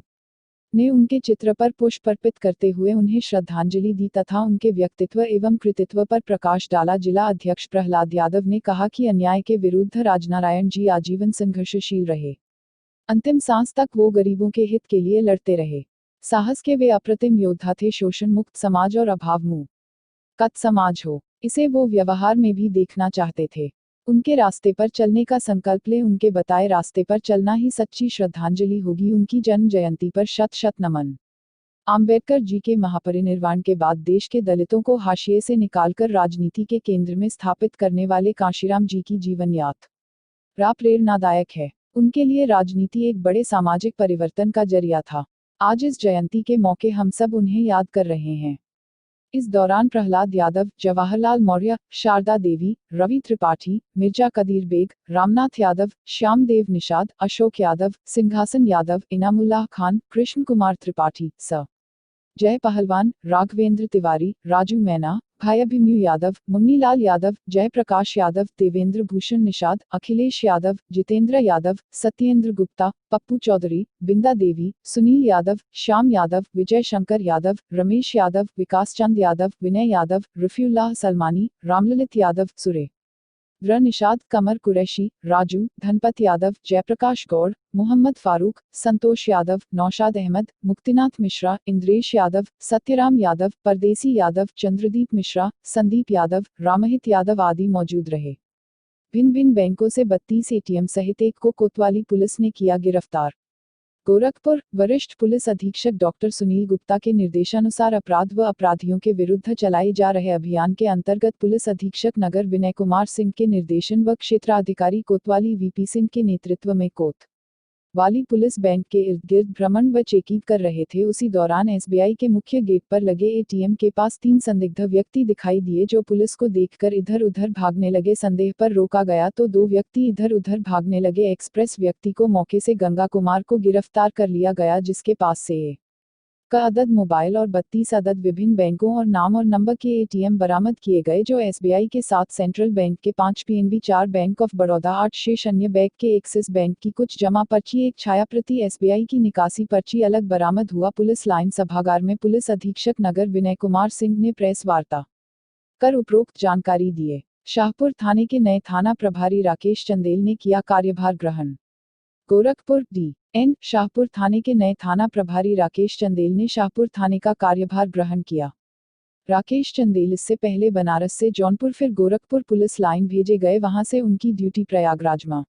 ने उनके चित्र पर पुष्प अर्पित करते हुए उन्हें श्रद्धांजलि दी तथा उनके व्यक्तित्व एवं कृतित्व पर प्रकाश डाला। जिला अध्यक्ष प्रहलाद यादव ने कहा कि अन्याय के विरुद्ध राजनारायण जी आजीवन संघर्षशील रहे। अंतिम सांस तक वो गरीबों के हित के लिए लड़ते रहे। साहस के वे अप्रतिम योद्धा थे। शोषण मुक्त समाज और अभाव मुक्त समाज हो, इसे वो व्यवहार में भी देखना चाहते थे। उनके रास्ते पर चलने का संकल्प ले। उनके बताए रास्ते पर चलना ही सच्ची श्रद्धांजलि होगी। उनकी जन्म जयंती पर शत शत नमन। आम्बेडकर जी के महापरिनिर्वाण के बाद देश के दलितों को हाशिए से निकालकर राजनीति के केंद्र में स्थापित करने वाले कांशीराम जी की जीवन यात्रा प्रेरणादायक है। उनके लिए राजनीति एक बड़े सामाजिक परिवर्तन का जरिया था। आज इस जयंती के मौके हम सब उन्हें याद कर रहे हैं। इस दौरान प्रहलाद यादव, जवाहरलाल मौर्य, शारदा देवी, रवि त्रिपाठी, मिर्जा कदीर बेग, रामनाथ यादव, श्यामदेव निषाद, अशोक यादव, सिंघासन यादव, इनामुल्लाह खान, कृष्ण कुमार त्रिपाठी, स जय पहलवान, राघवेंद्र तिवारी, राजू मैना, भाई अभिमन्यु यादव, मुन्नीलाल यादव, जयप्रकाश यादव, देवेंद्र भूषण निषाद, अखिलेश यादव, जितेंद्र यादव, सत्येंद्र गुप्ता, पप्पू चौधरी, बिंदा देवी, सुनील यादव, श्याम यादव, विजय शंकर यादव, रमेश यादव, विकास चंद यादव, विनय यादव, रफीउल्लाह सलमानी, रामललित यादव, सुरेंद्र निषाद, कमर कुरैशी, राजू, धनपत यादव, जयप्रकाश गौड़, मोहम्मद फारूक, संतोष यादव, नौशाद अहमद, मुक्तिनाथ मिश्रा, इंद्रेश यादव, सत्यराम यादव, परदेसी यादव, चंद्रदीप मिश्रा, संदीप यादव, रामहित यादव आदि मौजूद रहे। भिन्न बैंकों से 32 एटीएम सहित एक को कोतवाली पुलिस ने किया गिरफ्तार। गोरखपुर वरिष्ठ पुलिस अधीक्षक डॉक्टर सुनील गुप्ता के निर्देशानुसार अपराध व अपराधियों के विरुद्ध चलाए जा रहे अभियान के अंतर्गत पुलिस अधीक्षक नगर विनय कुमार सिंह के निर्देशन व क्षेत्राधिकारी कोतवाली वीपी सिंह के नेतृत्व में कोतवाली पुलिस बैंक के इर्द गिर्द भ्रमण व चेकिंग कर रहे थे। उसी दौरान एसबीआई के मुख्य गेट पर लगे एटीएम के पास 3 संदिग्ध व्यक्ति दिखाई दिए, जो पुलिस को देखकर इधर उधर भागने लगे। संदेह पर रोका गया तो 2 व्यक्ति इधर उधर भागने लगे। एक्सप्रेस व्यक्ति को मौके से गंगा कुमार को गिरफ्तार कर लिया गया, जिसके पास से 1 अदद मोबाइल और 32 अदद विभिन्न बैंकों और नाम और नंबर के एटीएम बरामद किए गए, जो एसबीआई के 7 सेंट्रल बैंक के 5 पीएनबी 4 बैंक ऑफ बड़ौदा 8 शेष अन्य बैंक के एक्सिस बैंक की कुछ जमा पर्ची, 1 छायाप्रति एसबीआई की निकासी पर्ची अलग बरामद हुआ। पुलिस लाइन सभागार में पुलिस अधीक्षक नगर विनय कुमार सिंह ने प्रेस वार्ता कर उपरोक्त जानकारी दिए। शाहपुर थाने के नए थाना प्रभारी राकेश चंदेल ने किया कार्यभार ग्रहण। गोरखपुर डी.एन. शाहपुर थाने के नए थाना प्रभारी राकेश चंदेल ने शाहपुर थाने का कार्यभार ग्रहण किया। राकेश चंदेल इससे पहले बनारस से जौनपुर फिर गोरखपुर पुलिस लाइन भेजे गए, वहां से उनकी ड्यूटी प्रयागराज में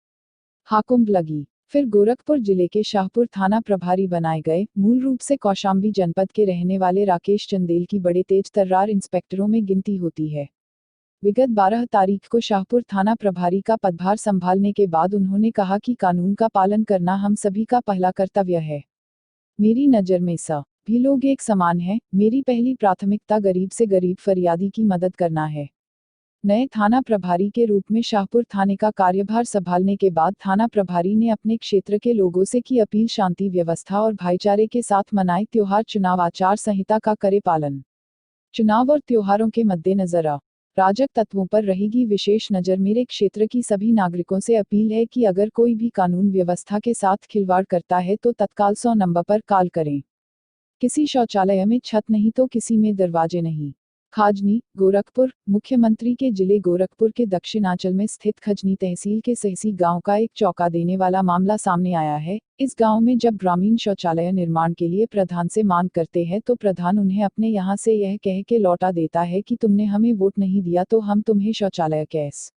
हाकुम लगी, फिर गोरखपुर जिले के शाहपुर थाना प्रभारी बनाए गए। मूल रूप से कौशाम्बी जनपद के रहने वाले राकेश चंदेल की बड़े तेज तर्रार इंस्पेक्टरों में गिनती होती है। विगत 12 तारीख को शाहपुर थाना प्रभारी का पदभार संभालने के बाद उन्होंने कहा कि कानून का पालन करना हम सभी का पहला कर्तव्य है। मेरी नज़र में सभी लोग एक समान हैं। मेरी पहली प्राथमिकता गरीब से गरीब फरियादी की मदद करना है। नए थाना प्रभारी के रूप में शाहपुर थाने का कार्यभार संभालने के बाद थाना प्रभारी ने अपने क्षेत्र के लोगों से की अपील, शांति व्यवस्था और भाईचारे के साथ मनाए त्योहार, चुनाव आचार संहिता का करे पालन। चुनाव और त्योहारों के मद्देनजर अराजक तत्वों पर रहेगी विशेष नज़र। मेरे क्षेत्र की सभी नागरिकों से अपील है कि अगर कोई भी कानून व्यवस्था के साथ खिलवाड़ करता है तो तत्काल 100 नंबर पर कॉल करें। किसी शौचालय में छत नहीं तो किसी में दरवाजे नहीं। खजनी, गोरखपुर। मुख्यमंत्री के जिले गोरखपुर के दक्षिणांचल में स्थित खजनी तहसील के सहसी गांव का एक चौंका देने वाला मामला सामने आया है। इस गांव में जब ग्रामीण शौचालय निर्माण के लिए प्रधान से मांग करते हैं तो प्रधान उन्हें अपने यहां से यह कह के लौटा देता है कि तुमने हमें वोट नहीं दिया तो हम तुम्हें शौचालय कैसे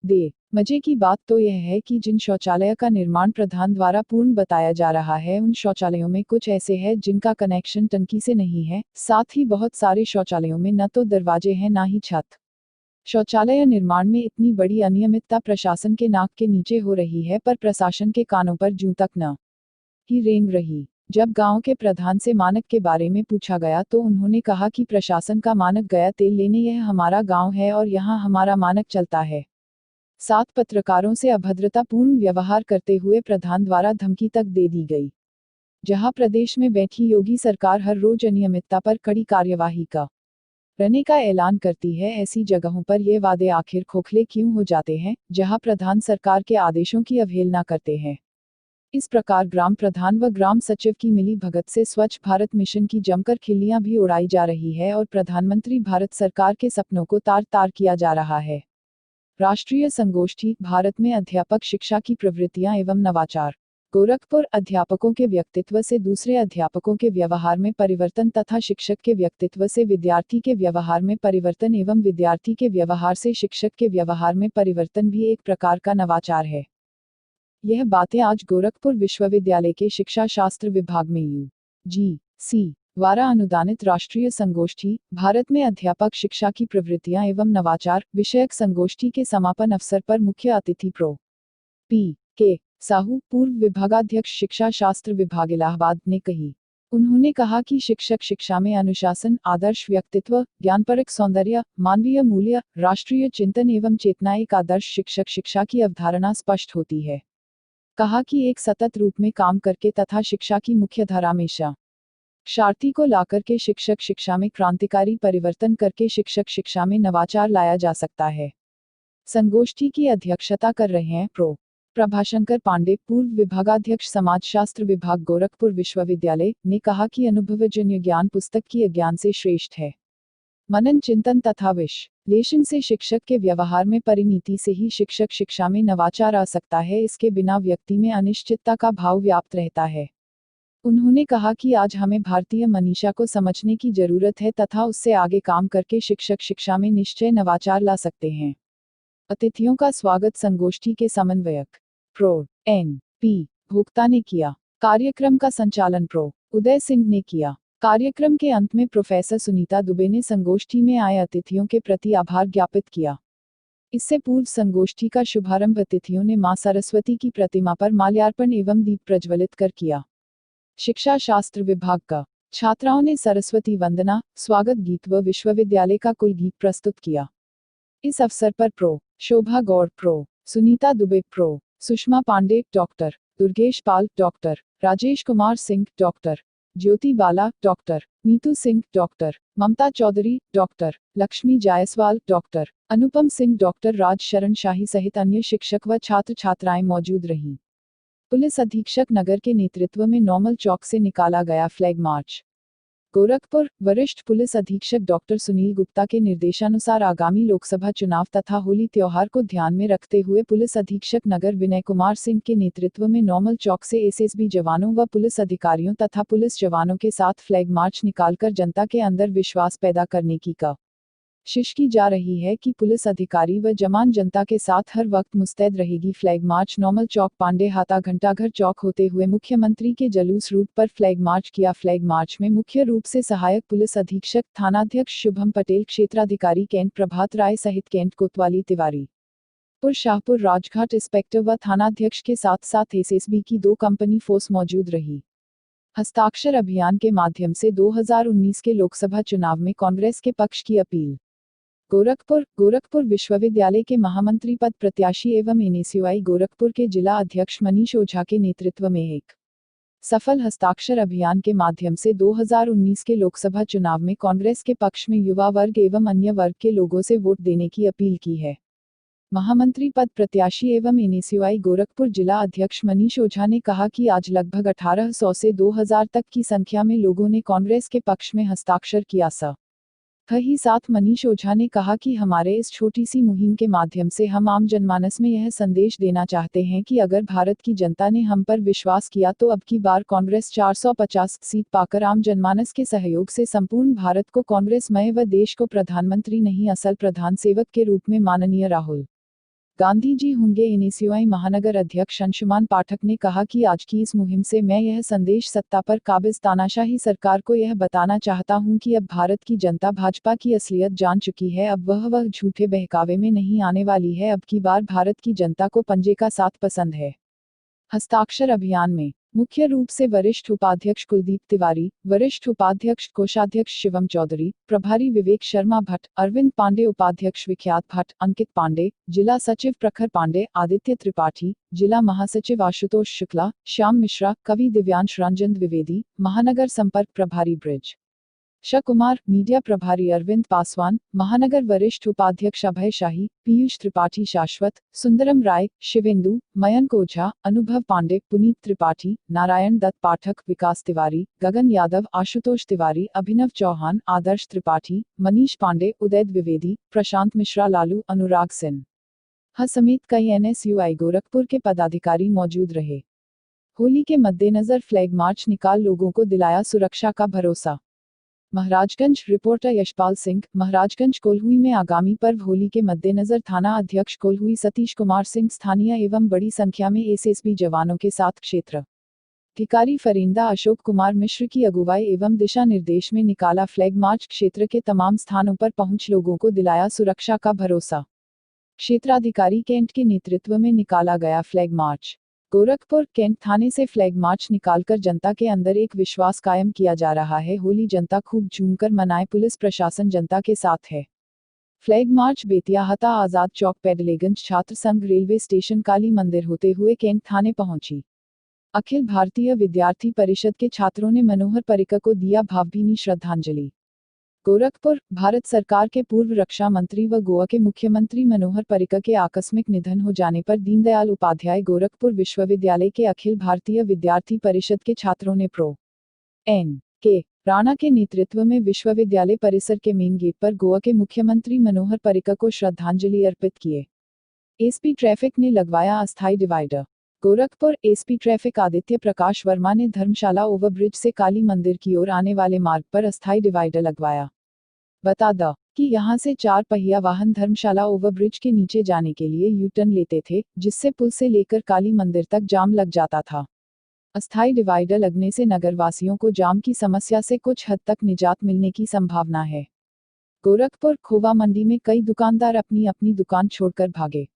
दे। मजे की बात तो यह है कि जिन शौचालय का निर्माण प्रधान द्वारा पूर्ण बताया जा रहा है, उन शौचालयों में कुछ ऐसे हैं जिनका कनेक्शन टंकी से नहीं है। साथ ही बहुत सारे शौचालयों में न तो दरवाजे हैं न ही छत। शौचालय निर्माण में इतनी बड़ी अनियमितता प्रशासन के नाक के नीचे हो रही है, पर प्रशासन के कानों पर जूं तक न ही रेंग रही। जब गांव के प्रधान से मानक के बारे में पूछा गया तो उन्होंने कहा कि प्रशासन का मानक गया तेल लेने, यह हमारा गाँव है और यहाँ हमारा मानक चलता है। साथ पत्रकारों से अभद्रतापूर्ण व्यवहार करते हुए प्रधान द्वारा धमकी तक दे दी गई। जहां प्रदेश में बैठी योगी सरकार हर रोज अनियमितता पर कड़ी कार्यवाही करने का ऐलान करती है, ऐसी जगहों पर ये वादे आखिर खोखले क्यों हो जाते हैं, जहां प्रधान सरकार के आदेशों की अवहेलना करते हैं। इस प्रकार ग्राम प्रधान व ग्राम सचिव की मिली भगत से स्वच्छ भारत मिशन की जमकर खिल्लियां भी उड़ाई जा रही है और प्रधानमंत्री भारत सरकार के सपनों को तार तार किया जा रहा है। राष्ट्रीय संगोष्ठी, भारत में अध्यापक शिक्षा की प्रवृत्तियां एवं नवाचार। गोरखपुर। अध्यापकों के व्यक्तित्व से दूसरे अध्यापकों के व्यवहार में परिवर्तन तथा शिक्षक के व्यक्तित्व से विद्यार्थी के व्यवहार में परिवर्तन एवं विद्यार्थी के व्यवहार से शिक्षक के व्यवहार में परिवर्तन भी एक प्रकार का नवाचार है। यह बातें आज गोरखपुर विश्वविद्यालय के शिक्षा शास्त्र विभाग में UGC द्वारा अनुदानित राष्ट्रीय संगोष्ठी, भारत में अध्यापक शिक्षा की प्रवृत्तियां एवं नवाचार विषयक संगोष्ठी के समापन अवसर पर मुख्य अतिथि प्रो P.K. साहू, पूर्व विभागाध्यक्ष शिक्षा शास्त्र विभाग इलाहाबाद ने कही। उन्होंने कहा कि शिक्षक शिक्षा में अनुशासन, आदर्श व्यक्तित्व, ज्ञानपरक सौंदर्य, मानवीय मूल्य, राष्ट्रीय चिंतन एवं चेतना, एक आदर्श शिक्षक शिक्षा की अवधारणा स्पष्ट होती है। कहा कि एक सतत रूप में काम करके तथा शिक्षा की मुख्य धारा में शिक्षार्थी को लाकर के शिक्षक शिक्षा में क्रांतिकारी परिवर्तन करके शिक्षक शिक्षा में नवाचार लाया जा सकता है। संगोष्ठी की अध्यक्षता कर रहे हैं प्रो प्रभाशंकर पांडे, पूर्व विभागाध्यक्ष समाजशास्त्र विभाग गोरखपुर विश्वविद्यालय, ने कहा कि अनुभवजन्य ज्ञान पुस्तक की अज्ञान से श्रेष्ठ है। मनन, चिंतन तथा विश्लेषण से शिक्षक के व्यवहार में परिणति से ही शिक्षक शिक्षा में नवाचार आ सकता है। इसके बिना व्यक्ति में अनिश्चितता का भाव व्याप्त रहता है। उन्होंने कहा कि आज हमें भारतीय मनीषा को समझने की जरूरत है तथा उससे आगे काम करके शिक्षक शिक्षा में निश्चय नवाचार ला सकते हैं। अतिथियों का स्वागत संगोष्ठी के समन्वयक प्रो N.P. भोक्ता ने किया। कार्यक्रम का संचालन प्रो उदय सिंह ने किया। कार्यक्रम के अंत में प्रोफेसर सुनीता दुबे ने संगोष्ठी में आए अतिथियों के प्रति आभार ज्ञापित किया। इससे पूर्व संगोष्ठी का शुभारंभ अतिथियों ने मां सरस्वती की प्रतिमा पर माल्यार्पण एवं दीप प्रज्वलित कर किया। शिक्षा शास्त्र विभाग का छात्राओं ने सरस्वती वंदना, स्वागत गीत व विश्वविद्यालय का कुल गीत प्रस्तुत किया। इस अवसर पर prof Shobha Gaur, prof Sunita Dubey, prof Sushma Pandey, doctor Durgesh Pal, doctor Rajesh Kumar Singh, doctor Jyoti Bala, doctor Neetu Singh, doctor Mamta Chaudhary, doctor Lakshmi Jaiswal, doctor Anupam Singh, doctor Raj Sharan Shahi सहित अन्य शिक्षक व छात्र छात्राएं मौजूद रहीं। पुलिस अधीक्षक नगर के नेतृत्व में नॉर्मल चौक से निकाला गया फ्लैग मार्च। गोरखपुर, वरिष्ठ पुलिस अधीक्षक डॉक्टर सुनील गुप्ता के निर्देशानुसार आगामी लोकसभा चुनाव तथा होली त्योहार को ध्यान में रखते हुए पुलिस अधीक्षक नगर विनय कुमार सिंह के नेतृत्व में नॉर्मल चौक से एसएसबी जवानों व पुलिस अधिकारियों तथा पुलिस जवानों के साथ फ्लैग मार्च निकालकर जनता के अंदर विश्वास पैदा करने की कोशिश की जा रही है कि पुलिस अधिकारी व जवान जनता के साथ हर वक्त मुस्तैद रहेगी। फ्लैग मार्च नॉर्मल चौक पांडे हाता घंटाघर चौक होते हुए मुख्यमंत्री के जुलूस रूट पर फ्लैग मार्च किया। फ्लैग मार्च में मुख्य रूप से सहायक पुलिस अधीक्षक थानाध्यक्ष शुभम पटेल, क्षेत्राधिकारी कैंट प्रभात राय सहित कैंट कोतवाली तिवारी, पुर शाहपुर राजघाट इंस्पेक्टर व थानाध्यक्ष के साथ साथ एसएसबी की 2 कंपनी फोर्स मौजूद रही। हस्ताक्षर अभियान के माध्यम से 2019 के लोकसभा चुनाव में कांग्रेस के पक्ष की अपील। गोरखपुर विश्वविद्यालय के महामंत्री पद प्रत्याशी एवं एनएसयूआई गोरखपुर के जिला अध्यक्ष मनीष ओझा के नेतृत्व में एक सफल हस्ताक्षर अभियान के माध्यम से 2019 के लोकसभा चुनाव में कांग्रेस के पक्ष में युवा वर्ग एवं अन्य वर्ग के लोगों से वोट देने की अपील की है। महामंत्री पद प्रत्याशी एवं एनएसयूआई गोरखपुर जिला अध्यक्ष मनीष ओझा ने कहा कि आज लगभग 1800 से 2000 तक की संख्या में लोगों ने कांग्रेस के पक्ष में हस्ताक्षर किया। ही साथ मनीष ओझा ने कहा कि हमारे इस छोटी सी मुहिम के माध्यम से हम आम जनमानस में यह संदेश देना चाहते हैं कि अगर भारत की जनता ने हम पर विश्वास किया तो अब की बार कांग्रेस 450 सीट पाकर आम जनमानस के सहयोग से संपूर्ण भारत को कांग्रेसमय व देश को प्रधानमंत्री नहीं असल प्रधान सेवक के रूप में माननीय राहुल गांधी जी होंगे। एनएसयूआई महानगर अध्यक्ष अंशुमान पाठक ने कहा कि आज की इस मुहिम से मैं यह संदेश सत्ता पर काबिज तानाशाही सरकार को यह बताना चाहता हूं कि अब भारत की जनता भाजपा की असलियत जान चुकी है। अब वह झूठे बहकावे में नहीं आने वाली है। अब की बार भारत की जनता को पंजे का साथ पसंद है। हस्ताक्षर अभियान में मुख्य रूप से वरिष्ठ उपाध्यक्ष कुलदीप तिवारी, वरिष्ठ उपाध्यक्ष कोषाध्यक्ष शिवम चौधरी, प्रभारी विवेक शर्मा भट्ट, अरविंद पांडे, उपाध्यक्ष विख्यात भट्ट, अंकित पांडे, जिला सचिव प्रखर पांडे, आदित्य त्रिपाठी, जिला महासचिव आशुतोष शुक्ला, श्याम मिश्रा, कवि दिव्यांश रंजन द्विवेदी, महानगर संपर्क प्रभारी ब्रिज कुमार, मीडिया प्रभारी अरविंद पासवान, महानगर वरिष्ठ उपाध्यक्ष अभय शाही, पीयूष त्रिपाठी, शाश्वत, सुंदरम राय, शिवेंदु, मयंक ओझा, अनुभव पांडे, पुनीत त्रिपाठी, नारायण दत्त पाठक, विकास तिवारी, गगन यादव, आशुतोष तिवारी, अभिनव चौहान, आदर्श त्रिपाठी, मनीष पांडे, उदय द्विवेदी, प्रशांत मिश्रा, लालू, अनुराग सिन्हा समेत कई एनएसयूआई गोरखपुर के पदाधिकारी मौजूद रहे। होली के मद्देनजर फ्लैग मार्च निकाल लोगों को दिलाया सुरक्षा का भरोसा। महाराजगंज, रिपोर्टर यशपाल सिंह, महाराजगंज। कोल्हुई में आगामी पर्व होली के मद्देनजर थाना अध्यक्ष कोल्हुई सतीश कुमार सिंह स्थानीय एवं बड़ी संख्या में एसएसबी जवानों के साथ क्षेत्र अधिकारी फरिंदा अशोक कुमार मिश्र की अगुवाई एवं दिशा निर्देश में निकाला फ्लैग मार्च। क्षेत्र के तमाम स्थानों पर पहुंच लोगों को दिलाया सुरक्षा का भरोसा। क्षेत्राधिकारी कैंट के नेतृत्व में निकाला गया फ्लैग मार्च। गोरखपुर कैंट थाने से फ्लैग मार्च निकालकर जनता के अंदर एक विश्वास कायम किया जा रहा है। होली जनता खूब झूमकर मनाए, पुलिस प्रशासन जनता के साथ है। फ्लैग मार्च बेतियाहता आजाद चौक, पैडलेगंज छात्र संघ, रेलवे स्टेशन, काली मंदिर होते हुए कैंट थाने पहुंची। अखिल भारतीय विद्यार्थी परिषद के छात्रों ने मनोहर पर्रिकर को दिया भावभीनी श्रद्धांजलि। गोरखपुर, भारत सरकार के पूर्व रक्षा मंत्री व गोवा के मुख्यमंत्री मनोहर पर्रिकर के आकस्मिक निधन हो जाने पर दीनदयाल उपाध्याय गोरखपुर विश्वविद्यालय के अखिल भारतीय विद्यार्थी परिषद के छात्रों ने प्रो एन के राणा के नेतृत्व में विश्वविद्यालय परिसर के मेन गेट पर गोवा के मुख्यमंत्री मनोहर पर्रिकर को श्रद्धांजलि अर्पित किए। एसपी ट्रैफिक ने लगवाया अस्थायी divider. Gorakhpur, SP traffic Aditya Prakash Verma ने धर्मशाला ओवरब्रिज से काली मंदिर की ओर आने वाले मार्ग पर अस्थायी डिवाइडर लगवाया। बता दें कि यहां से 4 पहिया वाहन धर्मशाला ओवरब्रिज के नीचे जाने के लिए यू टर्न लेते थे, जिससे पुल से लेकर काली मंदिर तक जाम लग जाता था। अस्थायी डिवाइडर लगने से नगरवासियों को जाम की समस्या से कुछ हद तक निजात मिलने की संभावना है। गोरखपुर, खोवा मंडी में कई दुकानदार अपनी अपनी दुकान छोड़कर भागे।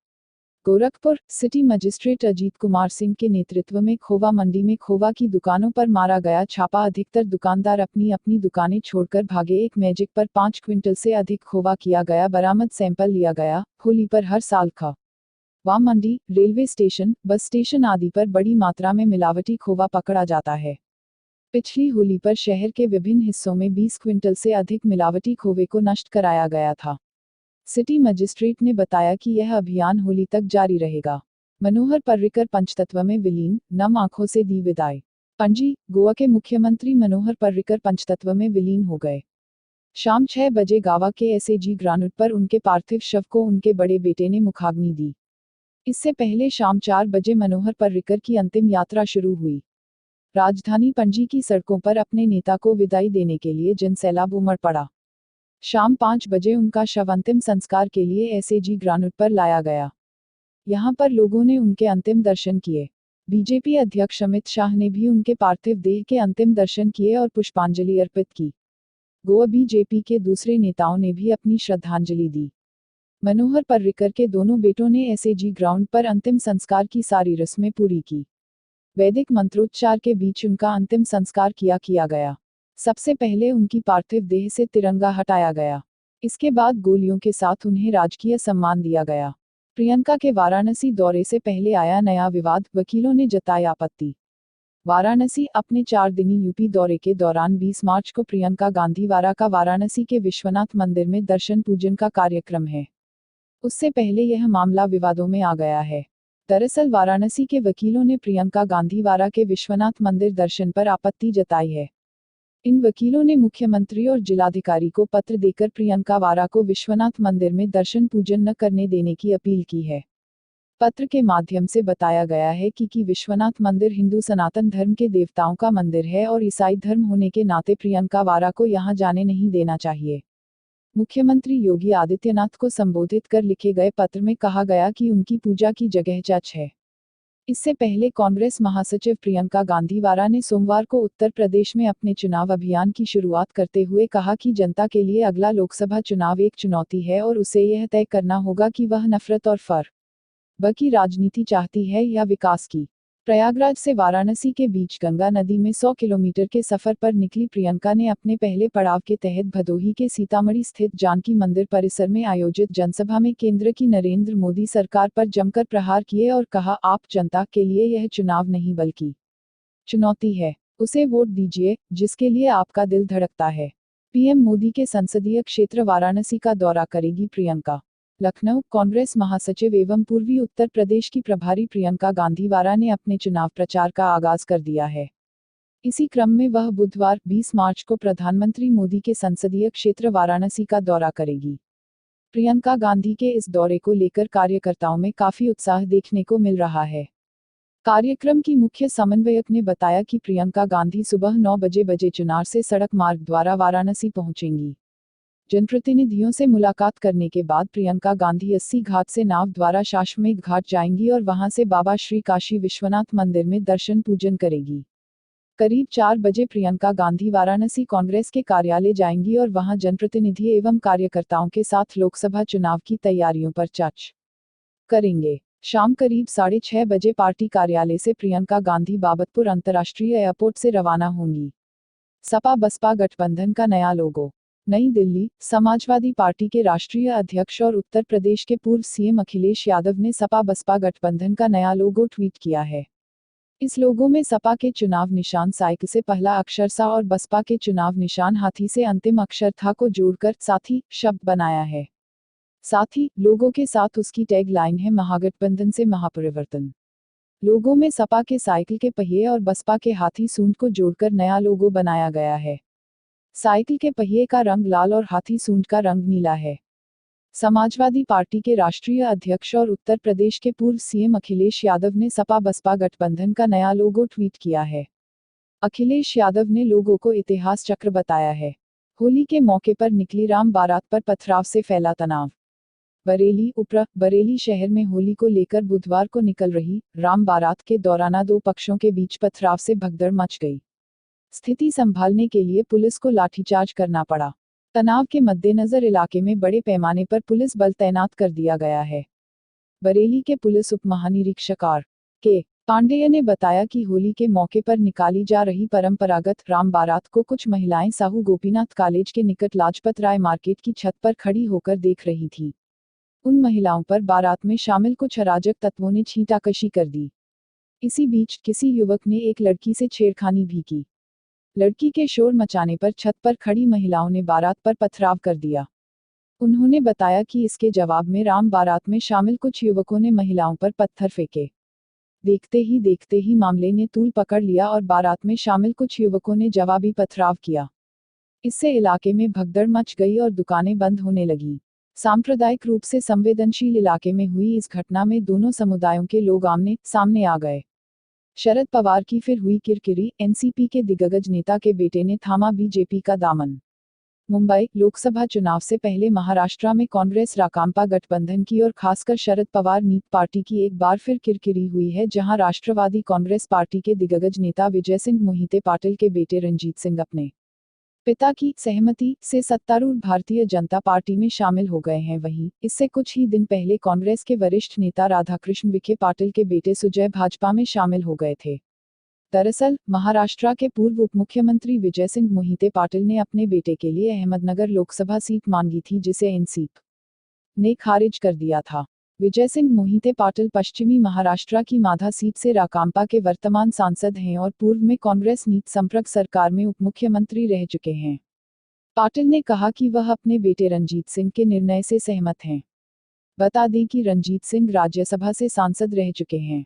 गोरखपुर, सिटी मजिस्ट्रेट अजीत कुमार सिंह के नेतृत्व में खोवा मंडी में खोवा की दुकानों पर मारा गया छापा। अधिकतर दुकानदार अपनी अपनी दुकानें छोड़कर भागे। एक मैजिक पर 5 क्विंटल से अधिक खोवा किया गया बरामद, सैंपल लिया गया। होली पर हर साल खोवा मंडी, रेलवे स्टेशन, बस स्टेशन आदि पर बड़ी मात्रा में मिलावटी खोवा पकड़ा जाता है। पिछली होली पर शहर के विभिन्न हिस्सों में 20 क्विंटल से अधिक मिलावटी खोवे को नष्ट कराया गया था। सिटी मजिस्ट्रेट ने बताया कि यह अभियान होली तक जारी रहेगा। मनोहर पर्रिकर पंचतत्व में विलीन, नम आंखों से दी विदाई। पणजी, गोवा के मुख्यमंत्री मनोहर पर्रिकर पंचतत्व में विलीन हो गए। शाम 6 बजे गोवा के एसएजी ग्राउंड पर उनके पार्थिव शव को उनके बड़े बेटे ने मुखाग्नि दी। इससे पहले शाम 4 बजे मनोहर पर्रिकर की अंतिम यात्रा शुरू हुई। राजधानी पणजी की सड़कों पर अपने नेता को विदाई देने के लिए जनसैलाब उमड़ पड़ा। शाम 5 बजे उनका शव अंतिम संस्कार के लिए एसएजी ग्राउंड पर लाया गया। यहां पर लोगों ने उनके अंतिम दर्शन किए। बीजेपी अध्यक्ष अमित शाह ने भी उनके पार्थिव देह के अंतिम दर्शन किए और पुष्पांजलि अर्पित की। गोवा बीजेपी के दूसरे नेताओं ने भी अपनी श्रद्धांजलि दी। मनोहर पर्रिकर के दोनों बेटों ने एसएजी ग्राउंड पर अंतिम संस्कार की सारी रस्में पूरी की। वैदिक मंत्रोच्चार के बीच उनका अंतिम संस्कार किया गया। सबसे पहले उनकी पार्थिव देह से तिरंगा हटाया गया। इसके बाद गोलियों के साथ उन्हें राजकीय सम्मान दिया गया। प्रियंका के वाराणसी दौरे से पहले आया नया विवाद, वकीलों ने जताई आपत्ति। वाराणसी, अपने 4 दिनी यूपी दौरे के दौरान 20 मार्च को प्रियंका गांधी वारा का वाराणसी के विश्वनाथ मंदिर में दर्शन पूजन का कार्यक्रम है। उससे पहले यह मामला विवादों में आ गया है। दरअसल वाराणसी के वकीलों ने प्रियंका गांधी वारा के विश्वनाथ मंदिर दर्शन पर आपत्ति जताई है। इन वकीलों ने मुख्यमंत्री और जिलाधिकारी को पत्र देकर प्रियंका वारा को विश्वनाथ मंदिर में दर्शन पूजन न करने देने की अपील की है। पत्र के माध्यम से बताया गया है कि विश्वनाथ मंदिर हिंदू सनातन धर्म के देवताओं का मंदिर है और ईसाई धर्म होने के नाते प्रियंका वारा को यहां जाने नहीं देना चाहिए। मुख्यमंत्री योगी आदित्यनाथ को संबोधित कर लिखे गए पत्र में कहा गया कि उनकी पूजा की जगह चर्च है। इससे पहले कांग्रेस महासचिव प्रियंका गांधी वारा ने सोमवार को उत्तर प्रदेश में अपने चुनाव अभियान की शुरुआत करते हुए कहा कि जनता के लिए अगला लोकसभा चुनाव एक चुनौती है और उसे यह तय करना होगा कि वह नफरत और फर्क की राजनीति चाहती है या विकास की। प्रयागराज से वाराणसी के बीच गंगा नदी में 100 किलोमीटर के सफर पर निकली प्रियंका ने अपने पहले पड़ाव के तहत भदोही के सीतामढ़ी स्थित जानकी मंदिर परिसर में आयोजित जनसभा में केंद्र की नरेंद्र मोदी सरकार पर जमकर प्रहार किए और कहा, आप जनता के लिए यह चुनाव नहीं बल्कि चुनौती है। उसे वोट दीजिए जिसके लिए आपका दिल धड़कता है। पीएम मोदी के संसदीय क्षेत्र वाराणसी का दौरा करेगी प्रियंका। लखनऊ, कांग्रेस महासचिव एवं पूर्वी उत्तर प्रदेश की प्रभारी प्रियंका गांधी वारा ने अपने चुनाव प्रचार का आगाज कर दिया है। इसी क्रम में वह बुधवार 20 मार्च को प्रधानमंत्री मोदी के संसदीय क्षेत्र वाराणसी का दौरा करेगी। प्रियंका गांधी के इस दौरे को लेकर कार्यकर्ताओं में काफी उत्साह देखने को मिल रहा है। कार्यक्रम की मुख्य समन्वयक ने बताया कि प्रियंका गांधी सुबह 9 बजे चुनार से सड़क मार्ग द्वारा वाराणसी पहुंचेंगी। जनप्रतिनिधियों से मुलाकात करने के बाद प्रियंका गांधी 80 घाट से नाव द्वारा शाश्वमेध घाट जाएंगी और वहां से बाबा श्री काशी विश्वनाथ मंदिर में दर्शन पूजन करेगी। करीब 4 बजे प्रियंका गांधी वाराणसी कांग्रेस के कार्यालय जाएंगी और वहां जनप्रतिनिधि एवं कार्यकर्ताओं के साथ लोकसभा चुनाव की तैयारियों पर चर्चा करेंगे। शाम करीब 6:30 बजे पार्टी कार्यालय से प्रियंका गांधी बाबतपुर अंतर्राष्ट्रीय एयरपोर्ट से रवाना होंगी। सपा बसपा गठबंधन का नया लोगो। नई दिल्ली, समाजवादी पार्टी के राष्ट्रीय अध्यक्ष और उत्तर प्रदेश के पूर्व सीएम अखिलेश यादव ने सपा बसपा गठबंधन का नया लोगो ट्वीट किया है। इस लोगो में सपा के चुनाव निशान साइकिल से पहला अक्षर सा और बसपा के चुनाव निशान हाथी से अंतिम अक्षर था को जोड़कर साथी शब्द बनाया है। साथ ही लोगो के साथ उसकी टैग लाइन है, महागठबंधन से महापरिवर्तन। लोगो में सपा के साइकिल के पहिए और बसपा के हाथी सूंड को जोड़कर नया लोगो बनाया गया है। साइकिल के पहिए का रंग लाल और हाथी सूंड का रंग नीला है। समाजवादी पार्टी के राष्ट्रीय अध्यक्ष और उत्तर प्रदेश के पूर्व सीएम अखिलेश यादव ने सपा बसपा गठबंधन का नया लोगो ट्वीट किया है। अखिलेश यादव ने लोगो को इतिहास चक्र बताया है। होली के मौके पर निकली राम बारात पर पथराव से फैला तनाव। बरेली, बरेली शहर में होली को लेकर बुधवार को निकल रही राम बारात के दौरान 2 पक्षों के बीच पथराव से भगदड़ मच गई। स्थिति संभालने के लिए पुलिस को लाठीचार्ज करना पड़ा। तनाव के मद्देनजर इलाके में बड़े पैमाने पर पुलिस बल तैनात कर दिया गया है। बरेली के पुलिस उप महानिरीक्षक R.K. पांडेय ने बताया कि होली के मौके पर निकाली जा रही परंपरागत राम बारात को कुछ महिलाएं साहू गोपीनाथ कॉलेज के निकट लाजपत राय मार्केट की छत पर खड़ी होकर देख रही थी। उन महिलाओं पर बारात में शामिल कुछ अराजक तत्वों ने छींटाकशी कर दी। इसी बीच किसी युवक ने एक लड़की से छेड़खानी भी की। लड़की के शोर मचाने पर छत पर खड़ी महिलाओं ने बारात पर पथराव कर दिया। उन्होंने बताया कि इसके जवाब में राम बारात में शामिल कुछ युवकों ने महिलाओं पर पत्थर फेंके। देखते ही मामले ने तूल पकड़ लिया और बारात में शामिल कुछ युवकों ने जवाबी पथराव किया। इससे इलाके में भगदड़ मच गई और दुकानें बंद होने लगी। सांप्रदायिक रूप से संवेदनशील इलाके में हुई इस घटना में दोनों समुदायों के लोग आमने सामने आ गए। शरद पवार की फिर हुई किरकिरी, एनसीपी के दिग्गज नेता के बेटे ने थामा बीजेपी का दामन। मुंबई लोकसभा चुनाव से पहले महाराष्ट्र में कांग्रेस राकांपा गठबंधन की और खासकर शरद पवार नीत पार्टी की एक बार फिर किरकिरी हुई है, जहां राष्ट्रवादी कांग्रेस पार्टी के दिग्गज नेता विजय सिंह मोहिते पाटिल के बेटे रणजीत सिंह अपने पिता की सहमति से सत्तारूढ़ भारतीय जनता पार्टी में शामिल हो गए हैं। वहीं इससे कुछ ही दिन पहले कांग्रेस के वरिष्ठ नेता राधाकृष्ण विखे पाटिल के बेटे सुजय भाजपा में शामिल हो गए थे। दरअसल महाराष्ट्र के पूर्व उप मुख्यमंत्री विजय सिंह मोहिते पाटिल ने अपने बेटे के लिए अहमदनगर लोकसभा सीट मांगी थी, जिसे एनसीपी ने खारिज कर दिया था। विजय सिंह मोहिते पाटिल पश्चिमी महाराष्ट्र की माधा सीट से राकांपा के वर्तमान सांसद हैं और पूर्व में कांग्रेस नीत संपर्क सरकार में उप मुख्यमंत्री रह चुके हैं। पाटिल ने कहा कि वह अपने बेटे रणजीत सिंह के निर्णय से सहमत हैं। बता दें कि रणजीत सिंह राज्यसभा से सांसद रह चुके हैं।